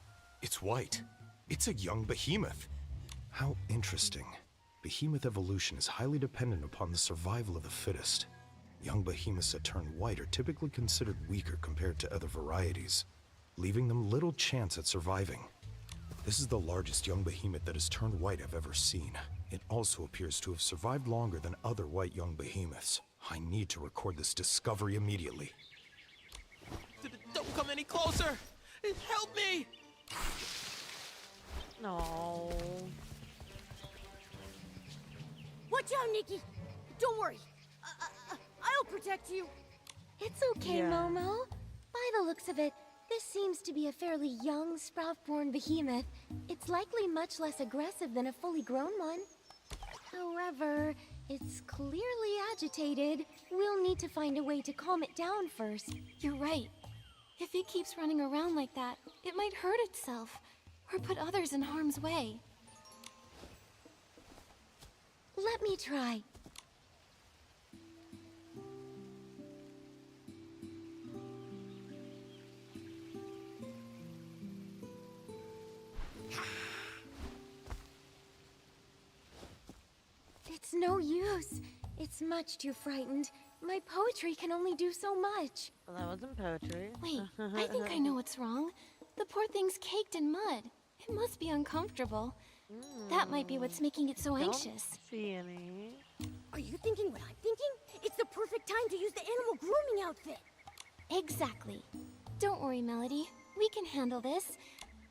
It's white. It's a young behemoth. How interesting. Behemoth evolution is highly dependent upon the survival of the fittest. Young behemoths that turn white are typically considered weaker compared to other varieties, leaving them little chance at surviving. This is the largest young behemoth that has turned white I've ever seen. It also appears to have survived longer than other white young behemoths. I need to record this discovery immediately. Don't come any closer! Help me! No. Watch out, Nikki! Don't worry. I'll protect you. It's okay, Yeah. Momo. By the looks of it, this seems to be a fairly young, sprout-born behemoth. It's likely much less aggressive than a fully grown one. However, it's clearly agitated. We'll need to find a way to calm it down first. You're right. If it keeps running around like that, it might hurt itself, or put others in harm's way. Let me try. It's no use. It's much too frightened. My poetry can only do so much. Well, that wasn't poetry. Wait, I think I know what's wrong. The poor thing's caked in mud. It must be uncomfortable. That might be what's making it so anxious. Don't see any. Are you thinking what I'm thinking? It's the perfect time to use the animal grooming outfit. Exactly. Don't worry, Melody. We can handle this.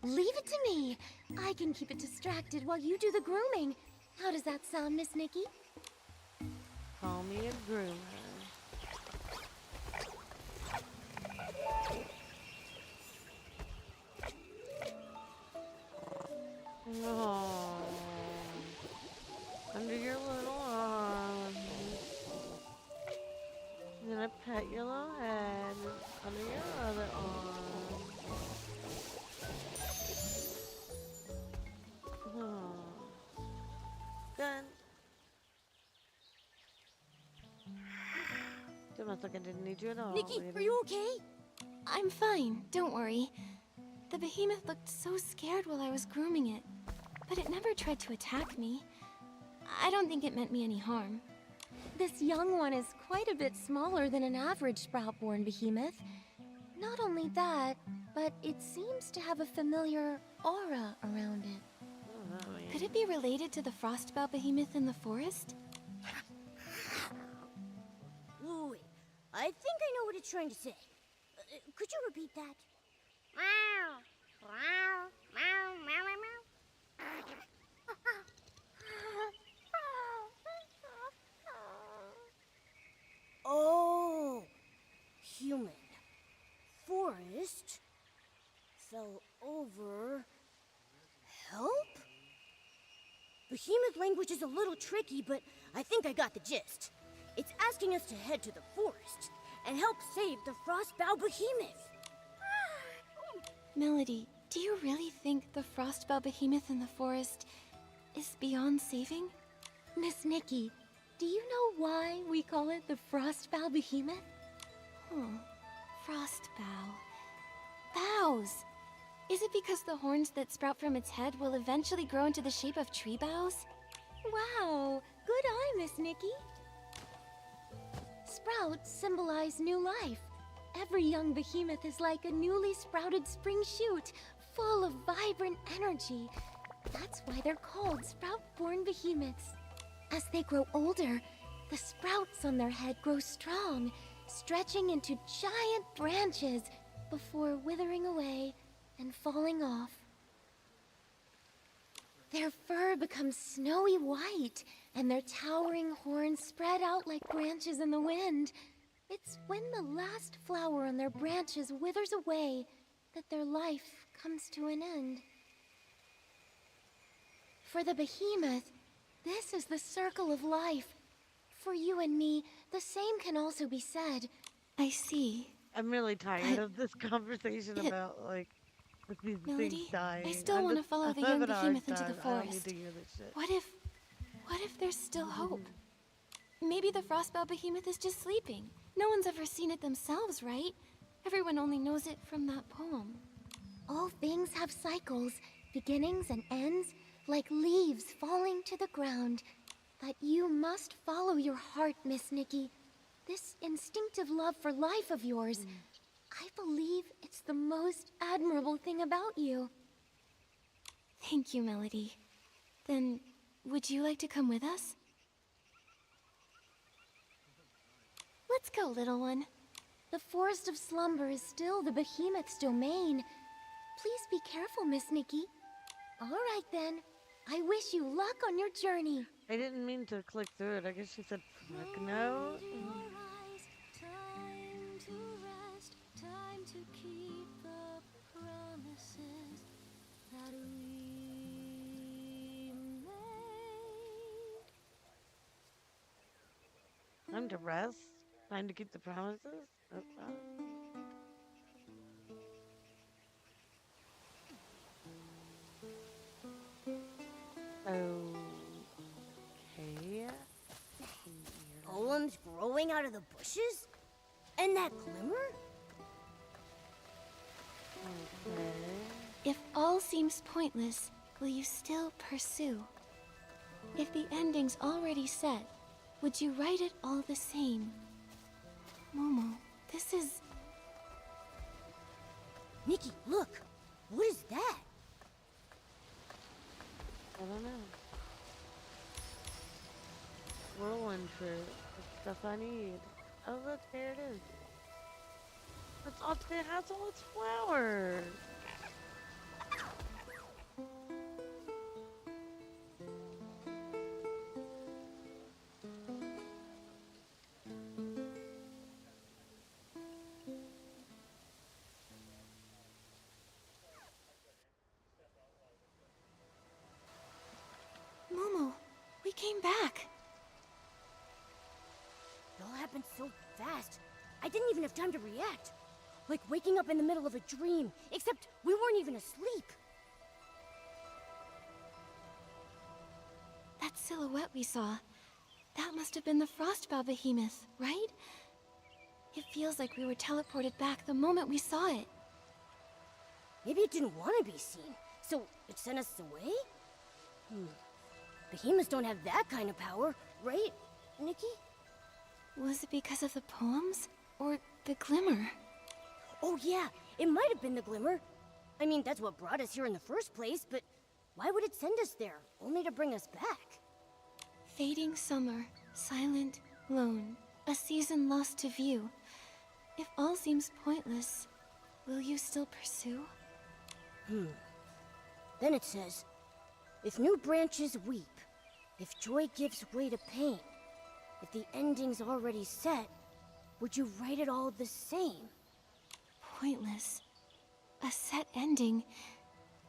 Leave it to me. I can keep it distracted while you do the grooming. How does that sound, Miss Nikki? Call me a groomer. Oh. like I didn't need you at all. Nikki, lady. are you okay? I'm fine, don't worry. The behemoth looked so scared while I was grooming it, but it never tried to attack me. I don't think it meant me any harm. This young one is quite a bit smaller than an average sprout-born behemoth. Not only that, but it seems to have a familiar aura around it. Could it be related to the frostbow behemoth in the forest? Wait, I think I know what it's trying to say. Could you repeat that? Oh, human. Forest. Fell over. Help? Behemoth language is a little tricky, but I think I got the gist. It's asking us to head to the forest and help save the frostbow behemoth. Melody, do you really think the frostbow behemoth in the forest is beyond saving? Miss Nikki, do you know why we call it the frostbow behemoth? Frostbow. Boughs! Is it because the horns that sprout from its head will eventually grow into the shape of tree boughs? Wow, good eye, Miss Nikki. Sprouts symbolize new life. Every young behemoth is like a newly sprouted spring shoot, full of vibrant energy. That's why they're called sprout-born behemoths. As they grow older, the sprouts on their head grow strong, stretching into giant branches before withering away and falling off. Their fur becomes snowy white, and their towering horns spread out like branches in the wind. It's when the last flower on their branches withers away that their life comes to an end. For the behemoth, this is the circle of life. For you and me, the same can also be said. I see. I'm really tired of this conversation about, like, these Melody, things dying. I still want to follow the young behemoth into the I don't need forest. to hear this shit. What if there's still hope? Maybe the frostbow behemoth is just sleeping. No one's ever seen it themselves, right? Everyone only knows it from that poem. All things have cycles, beginnings and ends, like leaves falling to the ground. But you must follow your heart, Miss Nikki. This instinctive love for life of yours, I believe it's the most admirable thing about you. Thank you, Melody. Then, would you like to come with us? Let's go, little one. The Forest of Slumber is still the behemoth's domain. Please be careful, Miss Nikki. All right, then. I wish you luck on your journey. I didn't mean to click through it. I guess she said, fuck no. Time to rest, time to keep the promises that we made. Time to rest. Time to keep the promises. That's fine. Okay. Golems growing out of the bushes? And that glimmer? Okay. If all seems pointless, will you still pursue? If the ending's already set, would you write it all the same? Momo, this is... Nikki, look! What is that? I don't know. Whirlwind fruit. The stuff I need. Oh look, there it is. It's all, it has all its flowers. Momo, we came back. It all happened so fast. I didn't even have time to react. Like waking up in the middle of a dream, except we weren't even asleep. That silhouette we saw, that must have been the frostbow behemoth, right? It feels like we were teleported back the moment we saw it. Maybe it didn't want to be seen, so it sent us away? Behemoths don't have that kind of power, right, Nikki? Was it because of the poems? Or the glimmer? Oh yeah, it might have been the glimmer. I mean, that's what brought us here in the first place, but why would it send us there, only to bring us back? Fading summer, silent, lone, a season lost to view. If all seems pointless, will you still pursue? Then it says, if new branches weep, if joy gives way to pain, if the ending's already set, would you write it all the same? Pointless. A set ending.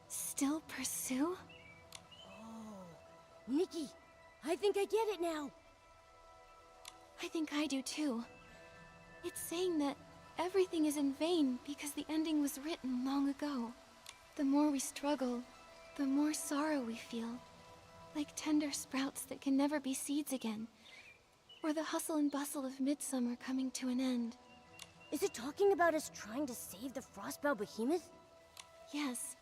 Still pursue? Nikki, I think I get it now. I think I do too. It's saying that everything is in vain because the ending was written long ago. The more we struggle, the more sorrow we feel. Like tender sprouts that can never be seeds again. Or the hustle and bustle of midsummer coming to an end. Is it talking about us trying to save the Frostbow Behemoth? Yes.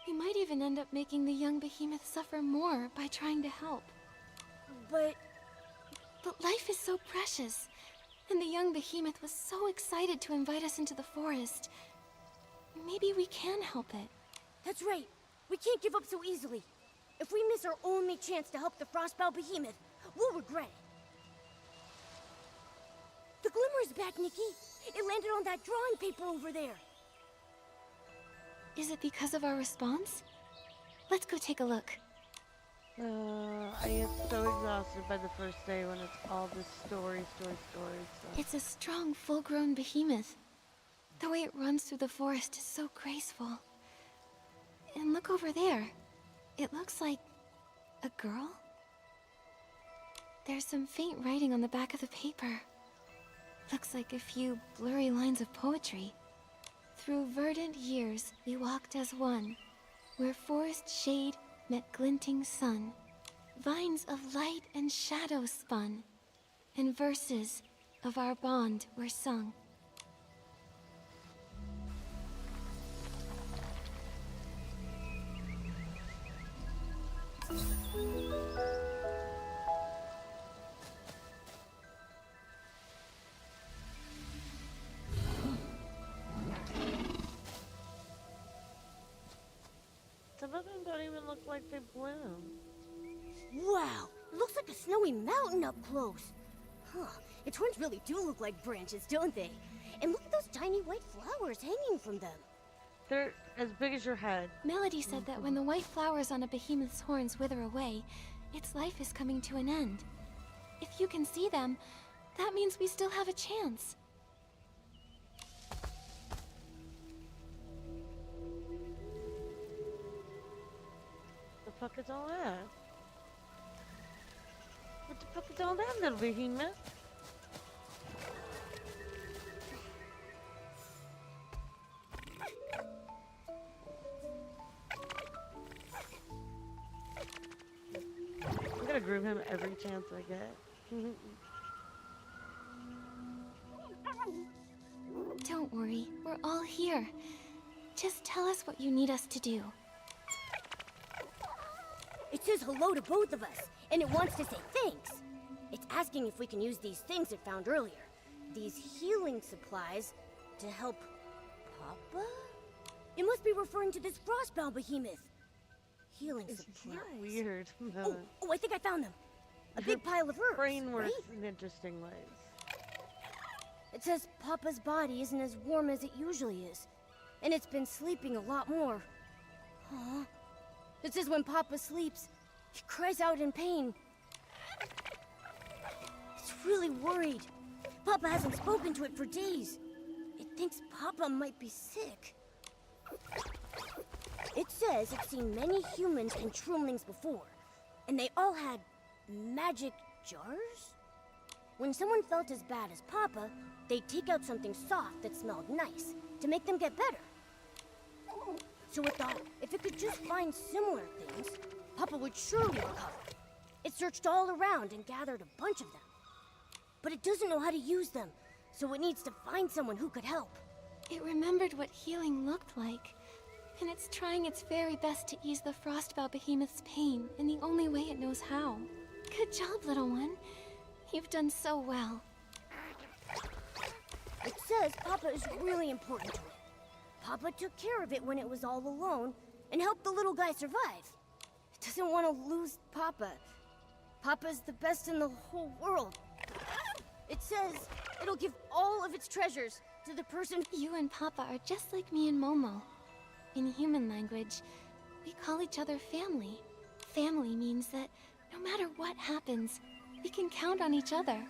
We might even end up making the young behemoth suffer more by trying to help. But life is so precious. And the young behemoth was so excited to invite us into the forest. Maybe we can help it. that's right. We can't give up so easily. If we miss our only chance to help the Frostbow Behemoth, we'll regret it. The glimmer's back, Nikki. It landed on that drawing paper over there. Is it because of our response? Let's go take a look. I get so exhausted by the first day when it's all this story stuff. It's a strong, full-grown behemoth. The way it runs through the forest is so graceful. And look over there. It looks like a girl? There's some faint writing on the back of the paper. Looks like a few blurry lines of poetry. Through verdant years we walked as one, where forest shade met glinting sun. Vines of light and shadow spun, and verses of our bond were sung. Some of them don't even look like they bloom. Wow, it looks like a snowy mountain up close. Huh, its horns really do look like branches, don't they? And look at those tiny white flowers hanging from them. They're as big as your head. Melody said that when the white flowers on a behemoth's horns wither away, its life is coming to an end. If you can see them, that means we still have a chance. The fuck is all that? What the fuck is all that, little behemoth? I'm gonna groom him every chance I get. Don't worry, we're all here. Just tell us what you need us to do. It says hello to both of us, and it wants to say thanks. It's asking if we can use these things it found earlier. These healing supplies to help Papa? It must be referring to this Frostbow Behemoth. Healing It's supplies. weird. Oh, I think I found them. A big pile of herbs, Brain works right? in interesting ways. It says Papa's body isn't as warm as it usually is, and it's been sleeping a lot more. Huh? It says when Papa sleeps, he cries out in pain. It's really worried. Papa hasn't spoken to it for days. It thinks Papa might be sick. It says it's seen many humans and shroomlings before, and they all had magic jars? When someone felt as bad as Papa, they'd take out something soft that smelled nice to make them get better. So it thought if it could just find similar things, Papa would surely recover. It searched all around and gathered a bunch of them. But it doesn't know how to use them, so it needs to find someone who could help. It remembered what healing looked like, and it's trying its very best to ease the Frostbow Behemoth's pain in the only way it knows how. Good job, little one. You've done so well. It says Papa is really important to it. Papa took care of it when it was all alone and helped the little guy survive. It doesn't want to lose Papa. Papa's the best in the whole world. It says it'll give all of its treasures to the person. You and Papa are just like me and Momo. In human language, we call each other family. Family means that no matter what happens, we can count on each other,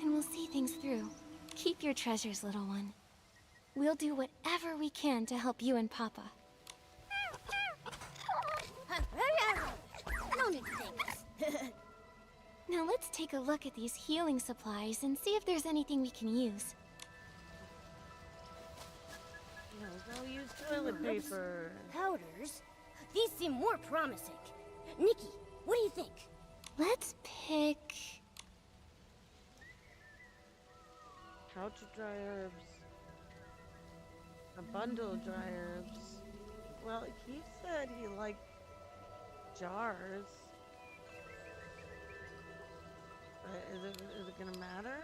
and we'll see things through. Keep your treasures, little one. We'll do whatever we can to help you and Papa. No need to thank us. Now let's take a look at these healing supplies and see if there's anything we can use. No, use toilet paper. Powders? These seem more promising. Nikki, what do you think? Let's pick... Pouch of dry herbs. A bundle of dry herbs. Well, he said he liked jars. Is it gonna matter?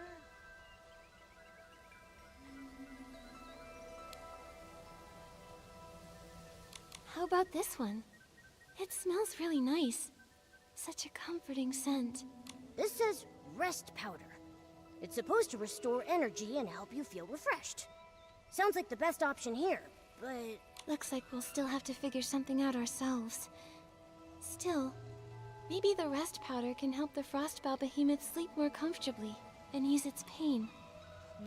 How about this one? It smells really nice. Such a comforting scent. This says rest powder. It's supposed to restore energy and help you feel refreshed. Sounds like the best option here, but... Looks like we'll still have to figure something out ourselves. Still, maybe the rest powder can help the Frostbow Behemoth sleep more comfortably and ease its pain.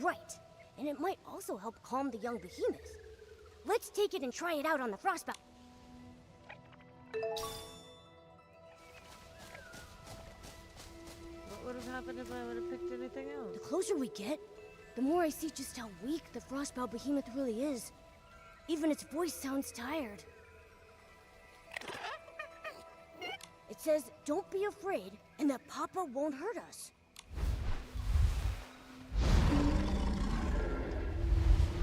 Right. And it might also help calm the young behemoth. Let's take it and try it out on the Frostbow. What would have happened if I would have picked anything else? The closer we get, the more I see just how weak the Frostbow Behemoth really is. Even its voice sounds tired. It says, don't be afraid, and that Papa won't hurt us.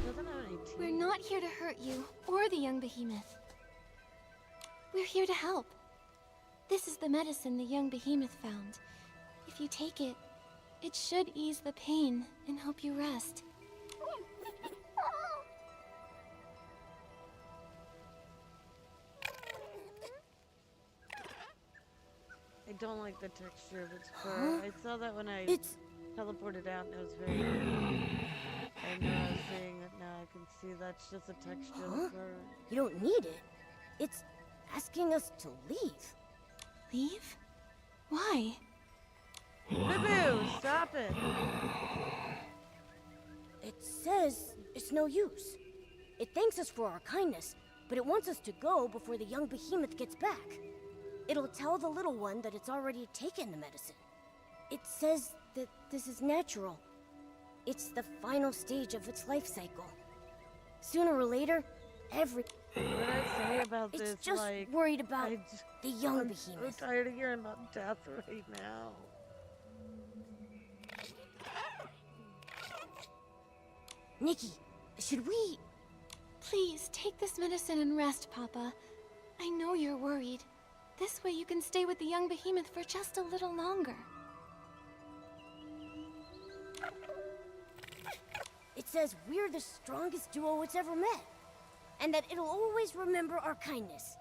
Doesn't have any teeth. We're not here to hurt you, or the young behemoth. We're here to help. This is the medicine the young behemoth found. If you take it, it should ease the pain and help you rest. I don't like the texture of its fur. I saw that when I teleported out and it was very weird. And now I'm seeing it now. I can see that's just a texture of the fur. You don't need it. It's asking us to leave. Leave? Why? Boo-boo! Stop it! It says it's no use. It thanks us for our kindness, but it wants us to go before the young behemoth gets back. It'll tell the little one that it's already taken the medicine. It says that this is natural. It's the final stage of its life cycle. Sooner or later, What did I say about this? It's just like, worried about the young I'm behemoth. so tired of hearing about death right now. Nikki, should we... Please, take this medicine and rest, Papa. I know you're worried. This way you can stay with the young behemoth for just a little longer. It says we're the strongest duo it's ever met. And that it'll always remember our kindness.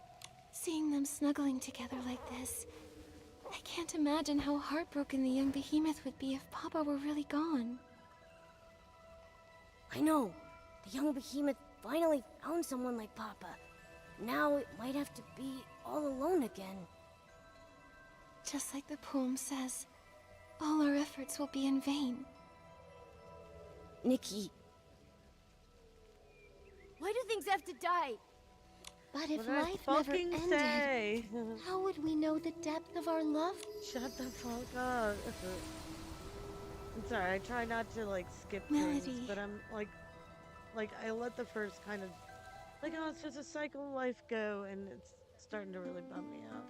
Seeing them snuggling together like this, I can't imagine how heartbroken the young behemoth would be if Papa were really gone. I know. The young behemoth finally found someone like Papa. Now it might have to be all alone again. Just like the poem says, all our efforts will be in vain. Nikki. Why do things have to die? But if What did I life never fucking ended, say? how would we know the depth of our love? Shut the fuck up. I'm sorry, I try not to like skip things, Melody. but I'm like I let the first kind of like, oh, it's just a cycle of life go, and it's starting to really bum me out.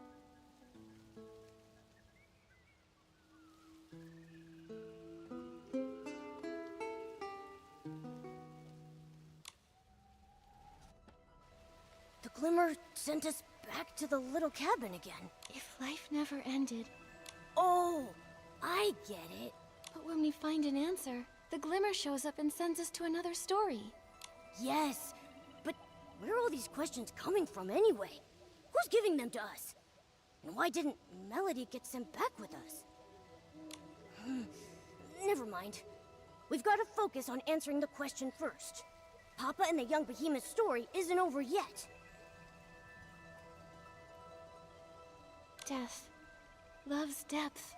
Glimmer sent us back to the little cabin again. If life never ended. Oh, I get it. But when we find an answer, the Glimmer shows up and sends us to another story. Yes, but where are all these questions coming from anyway? Who's giving them to us? And why didn't Melody get sent back with us? Never mind. We've got to focus on answering the question first. Papa and the young behemoth story isn't over yet. Death. Love's depth.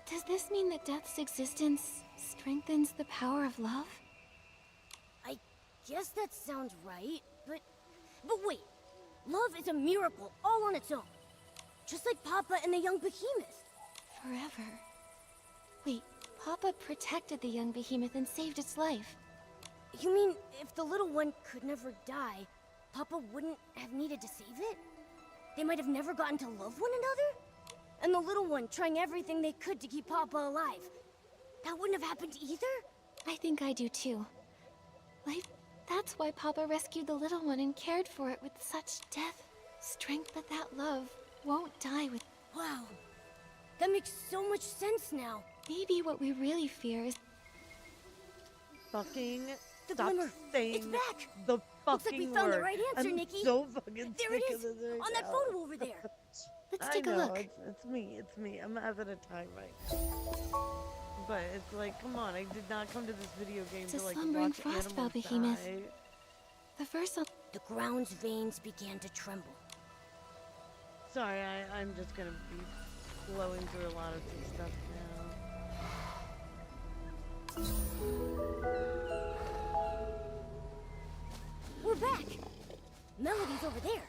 Does this mean that death's existence strengthens the power of love? I guess that sounds right, but wait. Love is a miracle all on its own. Just like Papa and the young behemoth. Forever. Wait, Papa protected the young behemoth and saved its life. You mean if the little one could never die, Papa wouldn't have needed to save it? They might have never gotten to love one another? And the little one trying everything they could to keep Papa alive. That wouldn't have happened either? I think I do too. That's why Papa rescued the little one and cared for it with such depth, strength that love won't die with. Wow. That makes so much sense now. Maybe what we really fear is Fucking The stop Glimmer. saying It's back. the fucking Looks like we found word. the right answer, I'm Nikki. so fucking There it sick is, of this right on that now. photo over there. Let's I take a know, look. It's me. I'm having a time right now. But it's like, come on, I did not come to this video game It's a to like slumbering watch frostbow animals behemoth. die. The verse on The ground's veins began to tremble. Sorry, I'm just gonna be blowing through a lot of this stuff now. We're back. Melody's over there.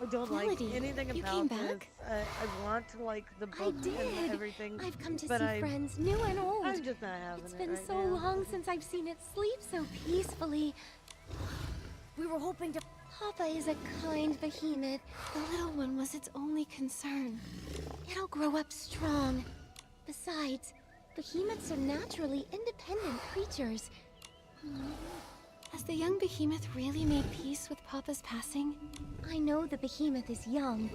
I don't Melody, like anything you about came this. back? I want to like the I book and did. everything. I've come to but see friends, new and old. I'm just not having It's it been right so now. long since I've seen it sleep so peacefully. We were hoping to... Papa is a kind behemoth. The little one was its only concern. It'll grow up strong. Besides, behemoths are naturally independent creatures. Has the young behemoth really made peace with Papa's passing? I know the behemoth is young,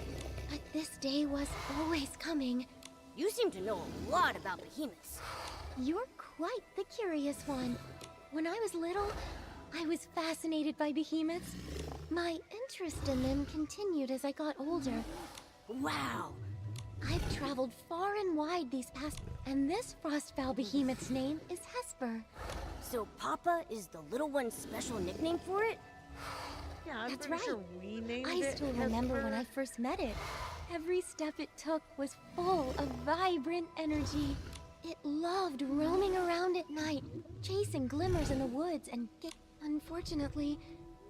but this day was always coming. You seem to know a lot about behemoths. You're quite the curious one. When I was little, I was fascinated by behemoths. My interest in them continued as I got older. Wow. I've traveled far and wide these past, and this frostbow behemoth's name is Hesper. So Papa is the little one's special nickname for it? Yeah, I'm That's pretty right. sure we named I it still remember when I Hesper. first met it. Every step it took was full of vibrant energy. It loved roaming around at night, chasing glimmers in the woods, and unfortunately,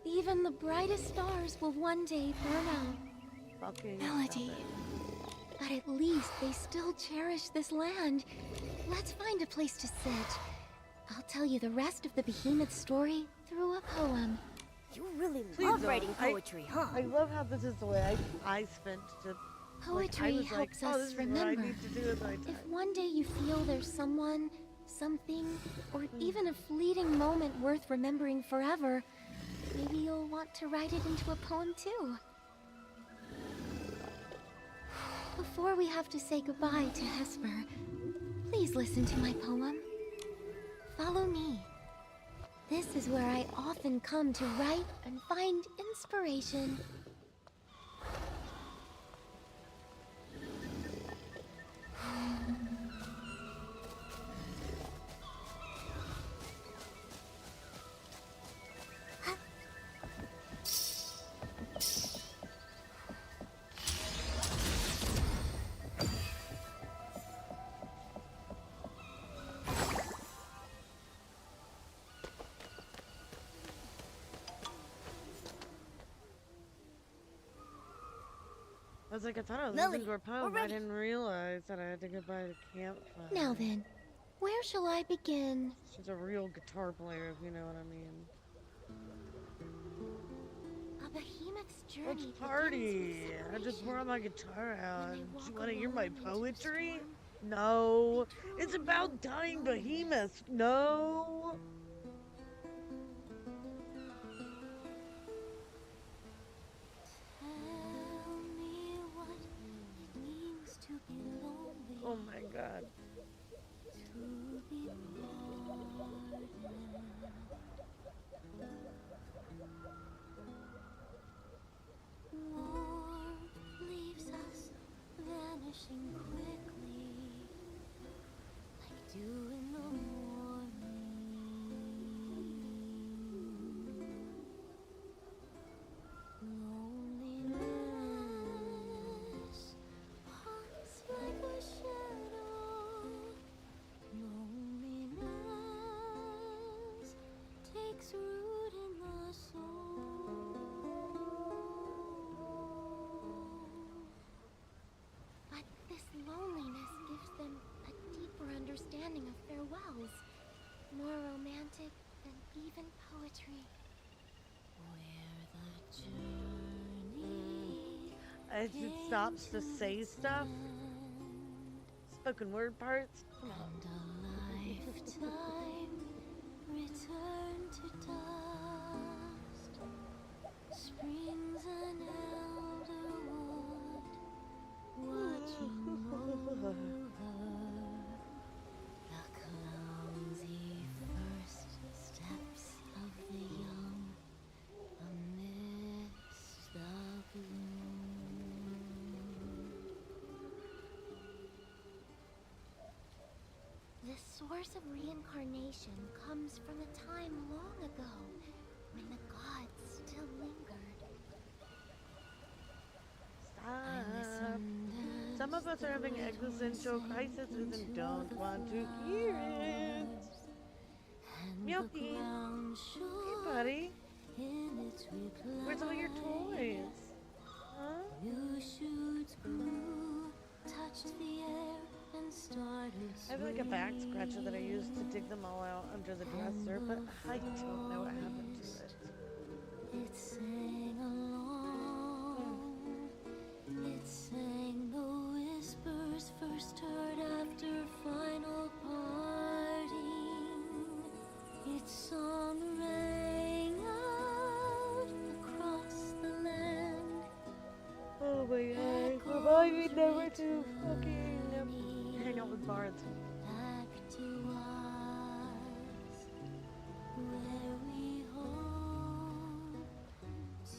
even the brightest stars will one day burn out. Fucking Melody. stop it. But at least they still cherish this land. Let's find a place to sit. I'll tell you the rest of the behemoth story through a poem. You really Please love don't. writing poetry, huh? I love how this is the way I spent to. Poetry like, I was helps like, oh, us this is remember. What I need to do with my time. If one day you feel there's someone, something, or even a fleeting moment worth remembering forever, maybe you'll want to write it into a poem too. Before we have to say goodbye to Hesper, please listen to my poem. Follow me. This is where I often come to write and find inspiration. I was like, I thought I was Melody, listening to a poem. we're I ready. didn't realize that I had to go by the campfire. Now then, where shall I begin? She's a real guitar player, if you know what I mean. A behemoth's journey. Let's begins party! with I just separation. brought my guitar out. When they Do walk you want to hear my alone into the poetry? storm, No. It's about dying behemoths. No. bells. More romantic than even poetry. As it stops to say stuff. Spoken word parts. Come on. Return to dust. Springs an elder wood, watching over the clumsy first steps of the young amidst the gloom. The source of reincarnation comes from a time long ago when the gods still lingered. Stop. Some of us are having existential crises and don't want to hear it. Milky. Hey, buddy. Where's all your toys? Huh? I have like a back scratcher that I used to dig them all out under the dresser, but I don't know what happened to it. It sang along. It sang the whispers first heard after final parting. Its song rang out across the land. Oh my god, remind me never to fucking hang out with bards. Back to us, where we hope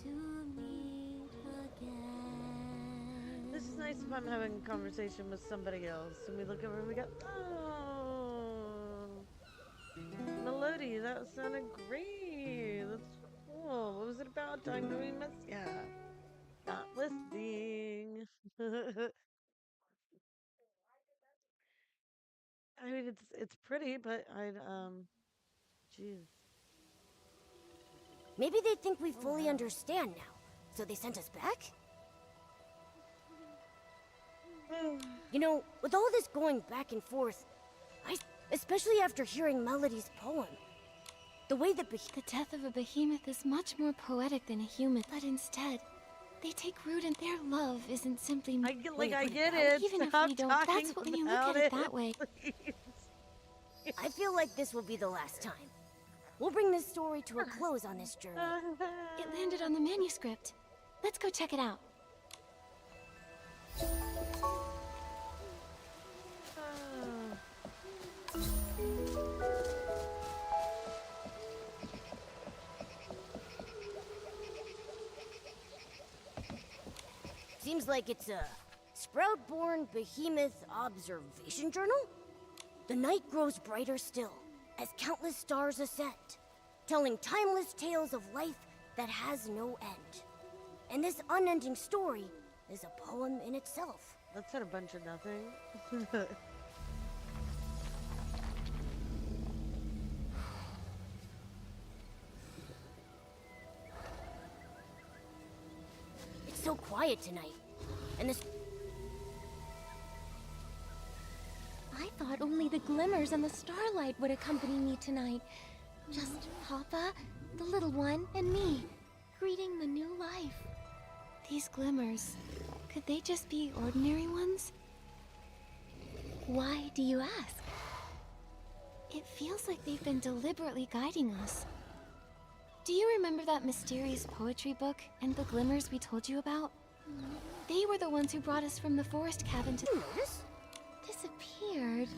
to meet again. This is nice if I'm having a conversation with somebody else and we look over and we go, oh, Melody, that sounded great. That's cool. What was it about? Time to miss? Yeah. Not listening. I mean, it's pretty, but jeez. Maybe they think we fully understand now, so they sent us back? You know, with all this going back and forth, especially after hearing Melody's poem, the way that the death of a behemoth is much more poetic than a human, but instead, they take root in their love isn't simply I get it. Even Stop if we don't, talking that's what when you look about at it that way. I feel like this will be the last time. We'll bring this story to a close on this journey. It landed on the manuscript. Let's go check it out. Seems like it's a Sprout-born Behemoth observation journal? The night grows brighter still, as countless stars ascend, telling timeless tales of life that has no end. And this unending story is a poem in itself. That said a bunch of nothing. It's so quiet tonight, and this... I thought only the glimmers and the starlight would accompany me tonight. Just Papa, the little one, and me, greeting the new life. These glimmers, could they just be ordinary ones? Why do you ask? It feels like they've been deliberately guiding us. Do you remember that mysterious poetry book and the glimmers we told you about? They were the ones who brought us from the forest cabin to... You notice? Disappeared,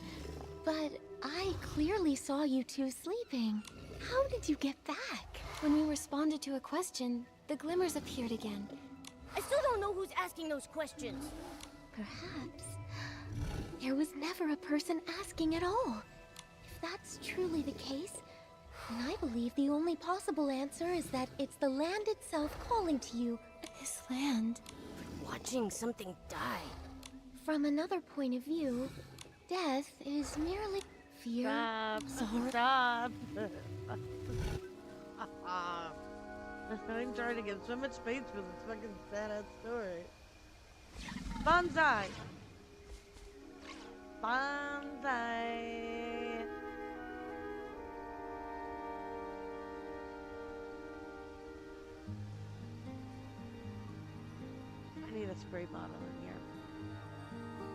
but I clearly saw you two sleeping. How did you get back? When we responded to a question, the glimmers appeared again. I still don't know who's asking those questions. Perhaps there was never a person asking at all. If that's truly the case, then I believe the only possible answer is that it's the land itself calling to you. This land. Watching something die. From another point of view, death is merely fear, sorrow. Stop. I'm trying to get so much space for this fucking sad-ass story. Bonsai! Bonsai! a spray bottle in here.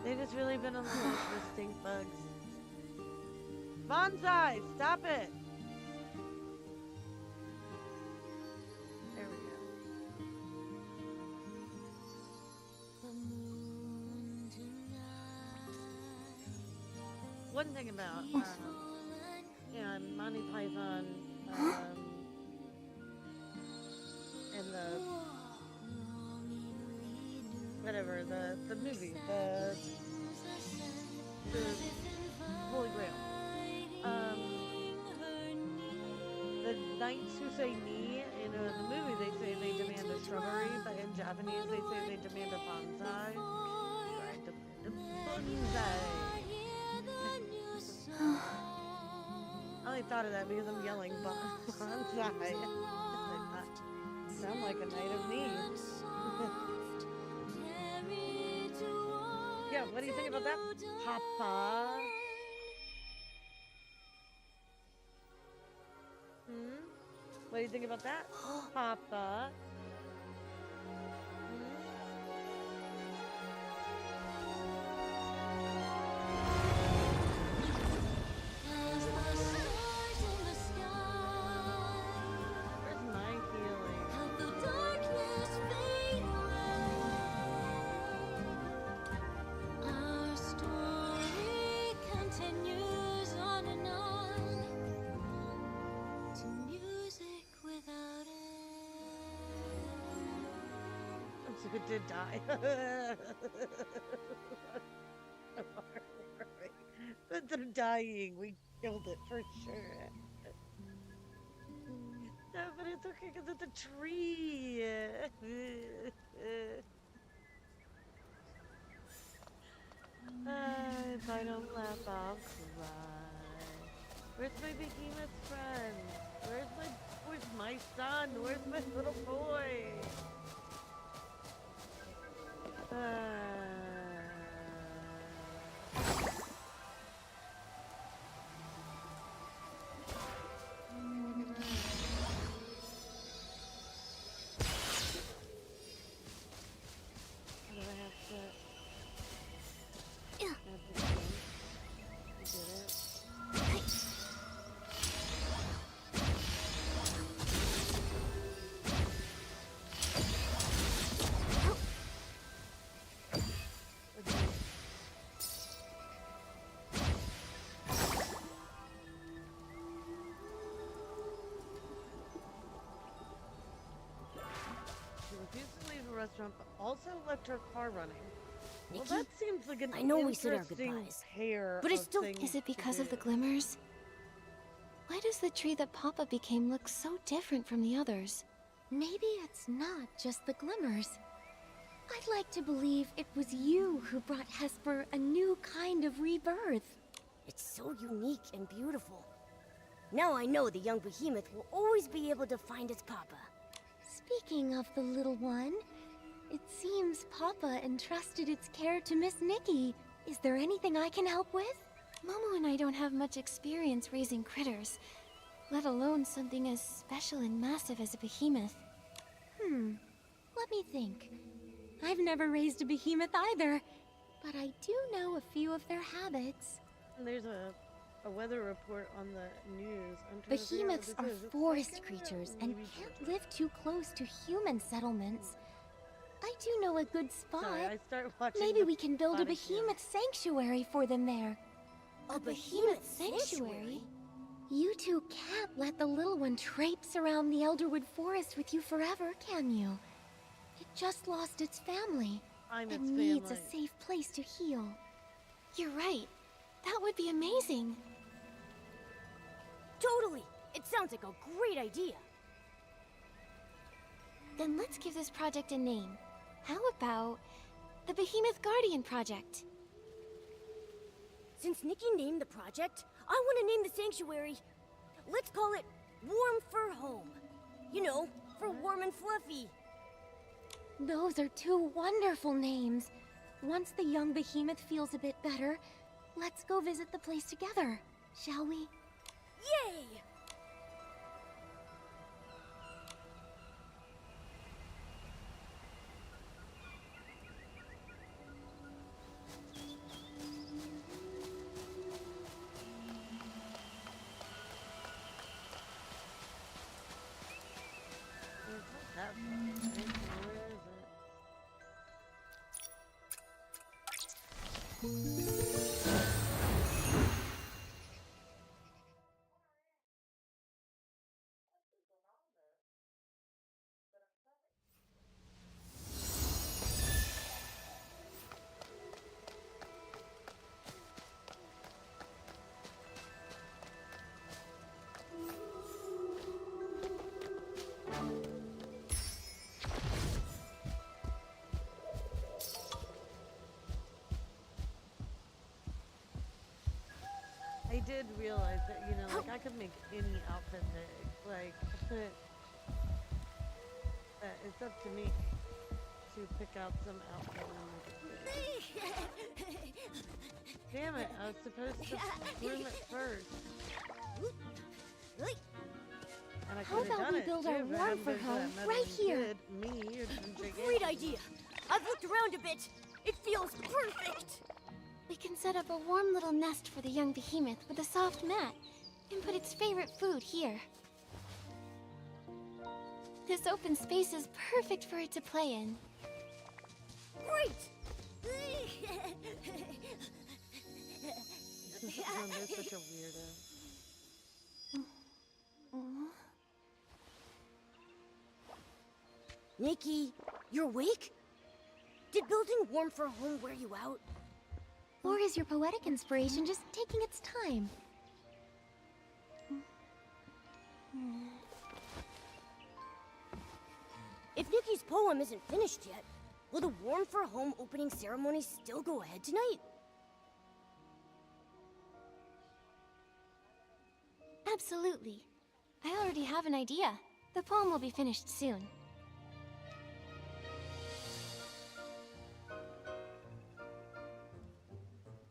They just really been on the hunt for stink bugs. Bonsai, stop it! There we go. One thing about, Monty Python, and whatever, the movie, the Holy Grail. The knights who say ni, in the movie they say they demand a shrubbery, but in Japanese they say they demand a bonsai. Right, the bonsai. I only thought of that because I'm yelling bonsai. Sound like a knight of knees. Yeah, what do you think about that, Papa? What do you think about that, Papa? Where's my healing? Our story continues on and on to music without end. I'm so good to die. But they're dying. We killed it for sure. No, but it's okay because it's a tree. If I don't laugh, I'll cry. Where's my behemoth friend? Where's my son? Where's my little boy? Restaurant, but also left her car running. Nikki, well, that seems like an I know we said our interesting goodbyes, pair but it's of still. things Is it because to of the do. glimmers? Why does the tree that Papa became look so different from the others? Maybe it's not just the glimmers. I'd like to believe it was you who brought Hesper a new kind of rebirth. It's so unique and beautiful. Now I know the young behemoth will always be able to find its papa. Speaking of the little one, it seems Papa entrusted its care to Miss Nikki. Is there anything I can help with? Momo and I don't have much experience raising critters, let alone something as special and massive as a behemoth. Let me think. I've never raised a behemoth either, but I do know a few of their habits. There's a weather report on the news. I'm trying to figure out Behemoths what are this is. It's forest like a creatures and movie can't poster. live too close to human settlements. I do know a good spot. Sorry, I start watching. Maybe the we can build a body cam. behemoth sanctuary for them there. A behemoth sanctuary? You two can't let the little one traipse around the Elderwood Forest with you forever, can you? It just lost its family I'm its and needs a family. safe place to heal. You're right. That would be amazing. Totally! It sounds like a great idea. Then let's give this project a name. How about the Behemoth Guardian Project? Since Nikki named the project, I want to name the sanctuary. Let's call it Warm Fur Home. You know, for warm and fluffy. Those are two wonderful names. Once the young behemoth feels a bit better, let's go visit the place together, shall we? Yay! I did realize that, you know, like I could make any outfit big. Like, that it's up to me to pick out some outfit and make it big. Damn it, I was supposed to groom it first. And I How about we build our warm for home right here? Great idea. I've looked around a bit. It feels perfect. We can set up a warm little nest for the young behemoth with a soft mat and put its favorite food here. This open space is perfect for it to play in. Great! They're such a weirdo. Nikki, you're awake? Did building warm for home wear you out? Or is your poetic inspiration just taking its time? If Nikki's poem isn't finished yet, will the warm for home opening ceremony still go ahead tonight? Absolutely. I already have an idea. The poem will be finished soon.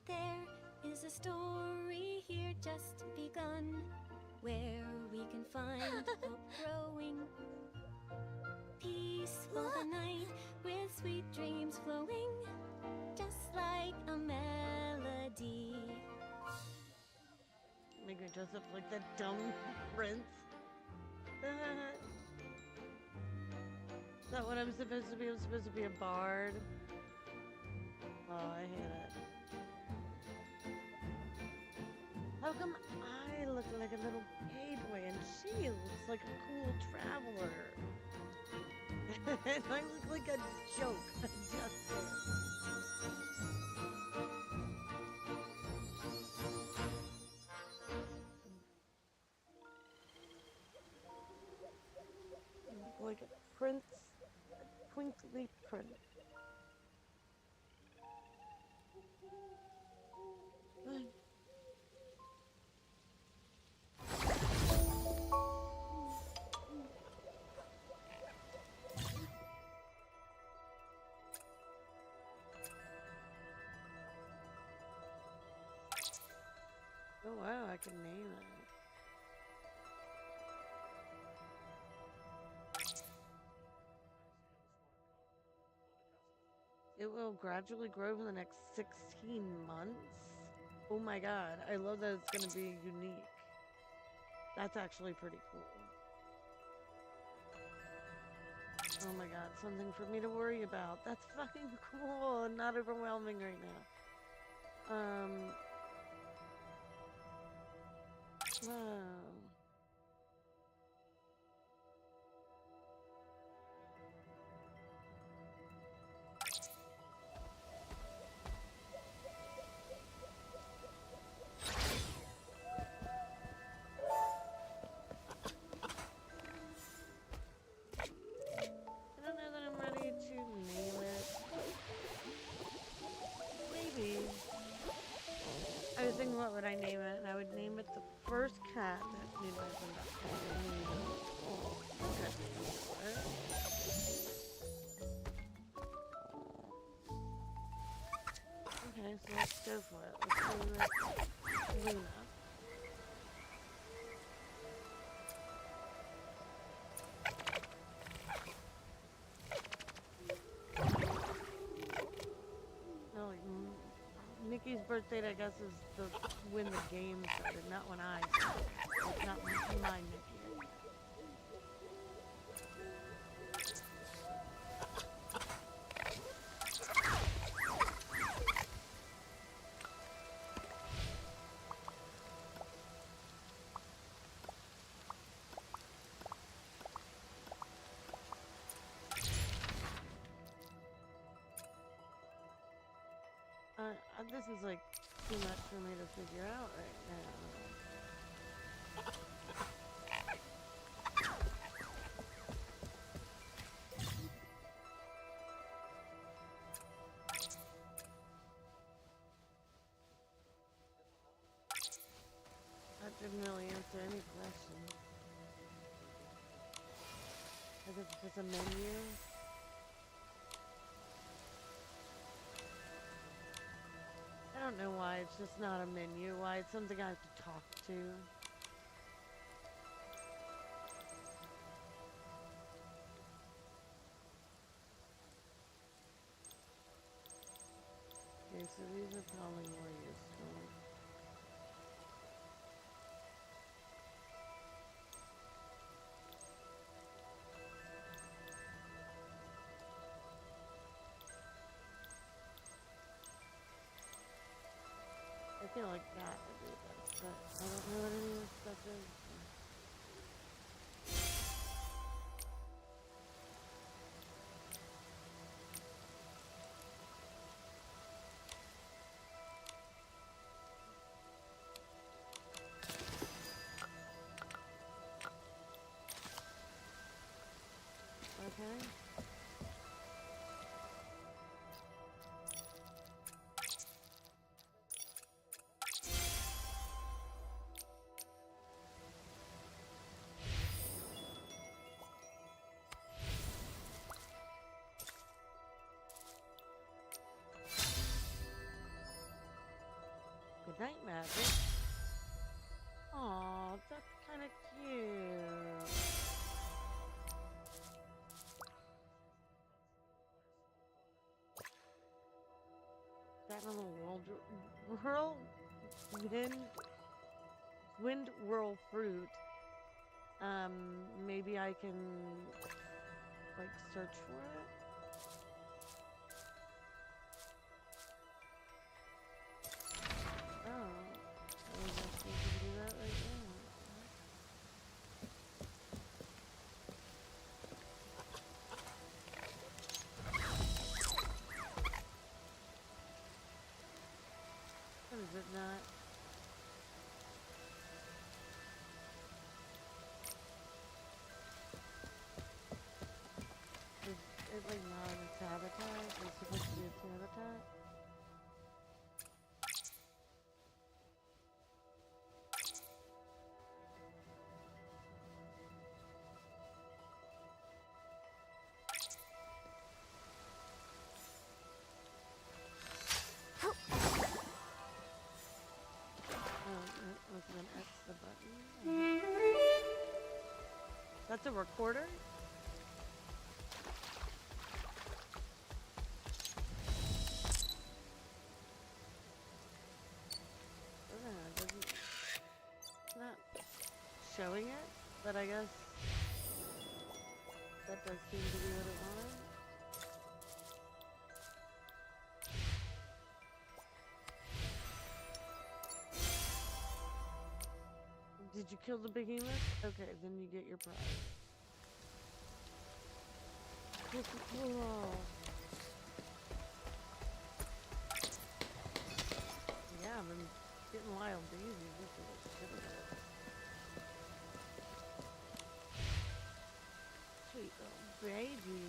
There is a story here just begun, where we can find hope growing. Peaceful the night with sweet dreams flowing, just like a melody. Make her dress up like that dumb prince. Is that what I'm supposed to be? I'm supposed to be a bard. Oh, I hate it. How come I look like a little playboy and she looks like a cool traveler? And I look like a joke. Like a prince, a twinkly prince. Oh wow, I can name it. It will gradually grow for the next 16 months. Oh my god, I love that it's going to be unique. That's actually pretty cool. Oh my god, something for me to worry about. That's fucking cool and not overwhelming right now. Wow. I don't know that I'm ready to name it. Maybe. I was thinking, what would I name it? And I would name it the first cat that me and my husband got. Okay, so let's go for it. Let's go with Luna. No, like, Nikki's birthday, I guess, is when the game started, not when I started. Like, not my Nikki. This is like too much for me to figure out right now. That didn't really answer any questions. I guess it's just a menu. I don't know why it's just not a menu, why it's something I have to talk to. Okay, so these are probably more useful. I feel like that would be best, but I don't know what any of this stuff is. Okay. Good night, Magic. Aw, that's kind of cute. That little wind whirl fruit. Maybe I can like search for it. Oh, I guess we can do that right now. What is it not? Is it like not its habitat? Is it supposed to be its habitat? Was it an X the button? That's a recorder? It's not showing it, but I guess that does seem to be what it wanted. Did you kill the behemoth? Okay, then you get your prize. Whoa. Yeah, I've been getting wild daisies. This is what shit it is. Sweet little baby.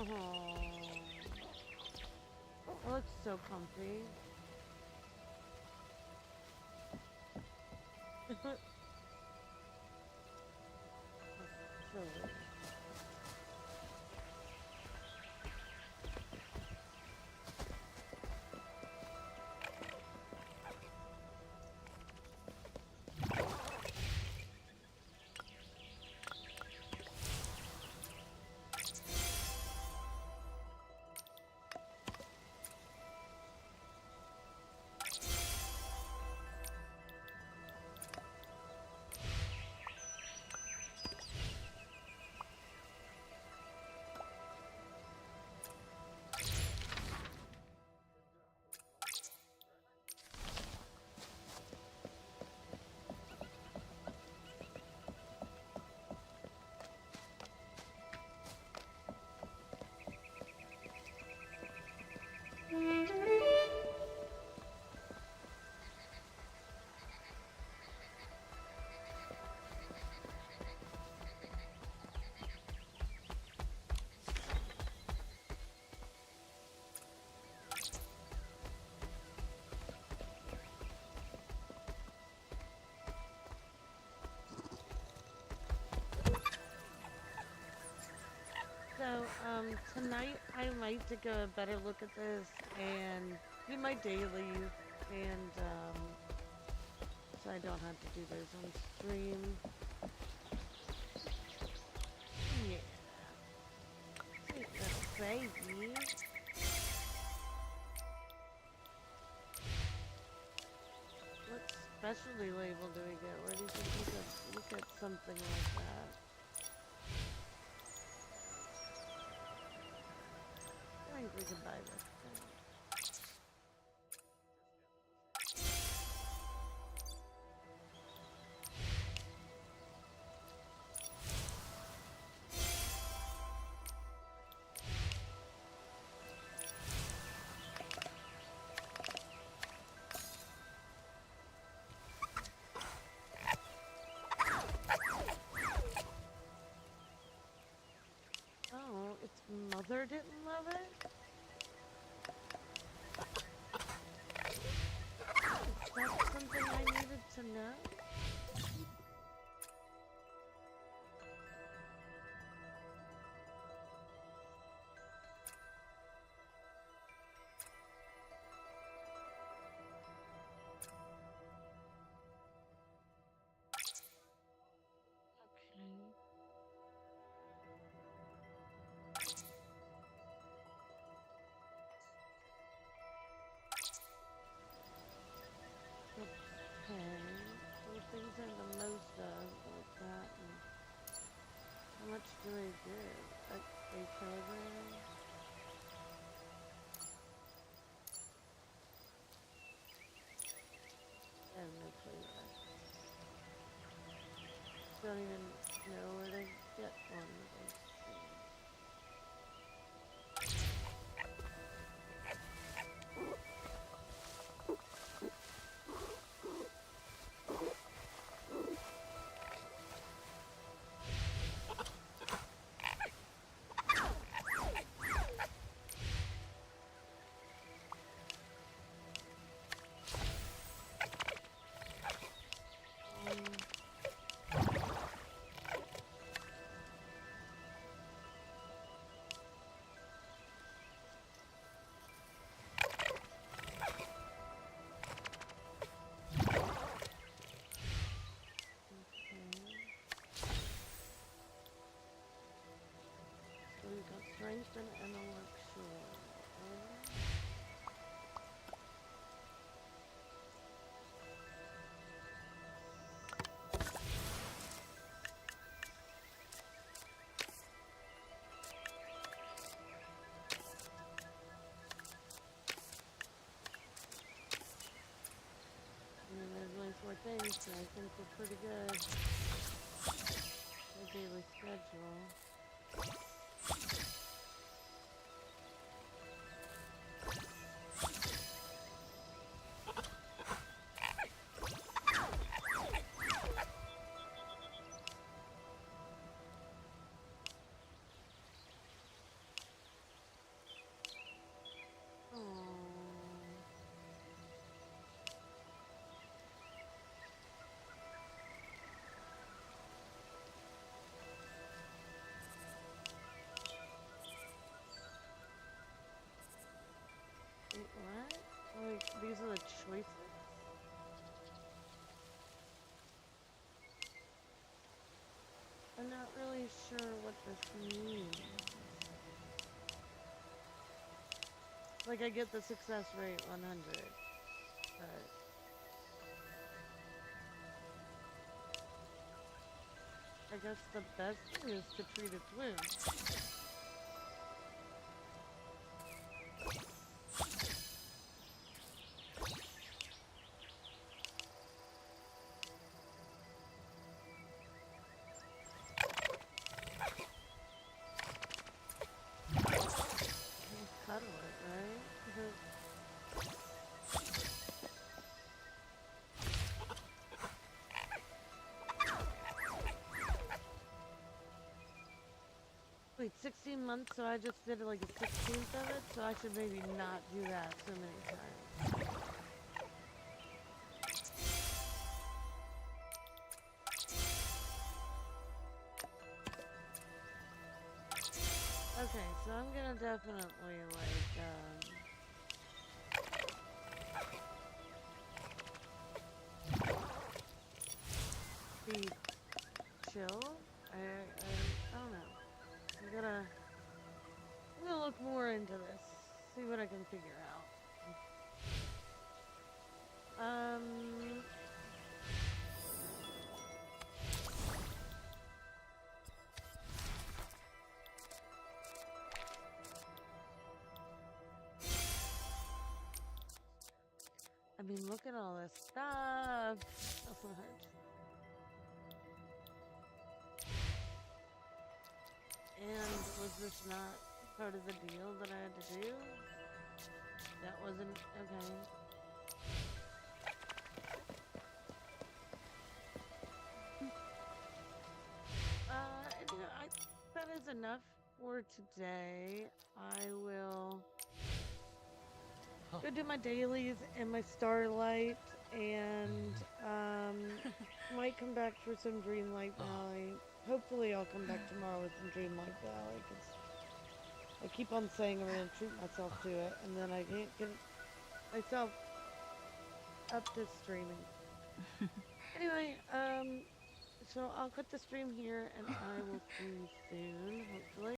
Oh, it looks so comfy. Silly. So, tonight I might take a better look at this and do my dailies, and, so I don't have to do those on stream. Yeah. Sweet little baby. What specialty label do we get? Where do you think we get something like that? I think we can buy this thing. Oh, its mother didn't love it? That's something I needed to know? Okay. Okay. So the things are the most of, like that, and how much do I do? A kilogram? I have no clue. Don't even know where to get one of those things. So we've got strength and intellectual. And there's only 4 things, so I think we're pretty good. The daily schedule. sure what this means. Like, I get the success rate 100, but... I guess the best thing is to treat its wounds. Cuddle it, right? Wait, 16 months, so I just did like a 16th of it, so I should maybe not do that so many times. Okay, so I'm gonna definitely like, be chill. I don't know. I'm gonna look more into this, see what I can figure out. I mean, look at all this stuff. And was this not part of the deal that I had to do? That wasn't okay. You know, that is enough for today. I will go do my dailies and my starlight, and might come back for some Dreamlight Valley. Hopefully I'll come back tomorrow with some Dreamlight Valley, because I keep on saying I'm going to treat myself to it, and then I can't get myself up to streaming. Anyway, so I'll cut the stream here, and I will see you soon, hopefully.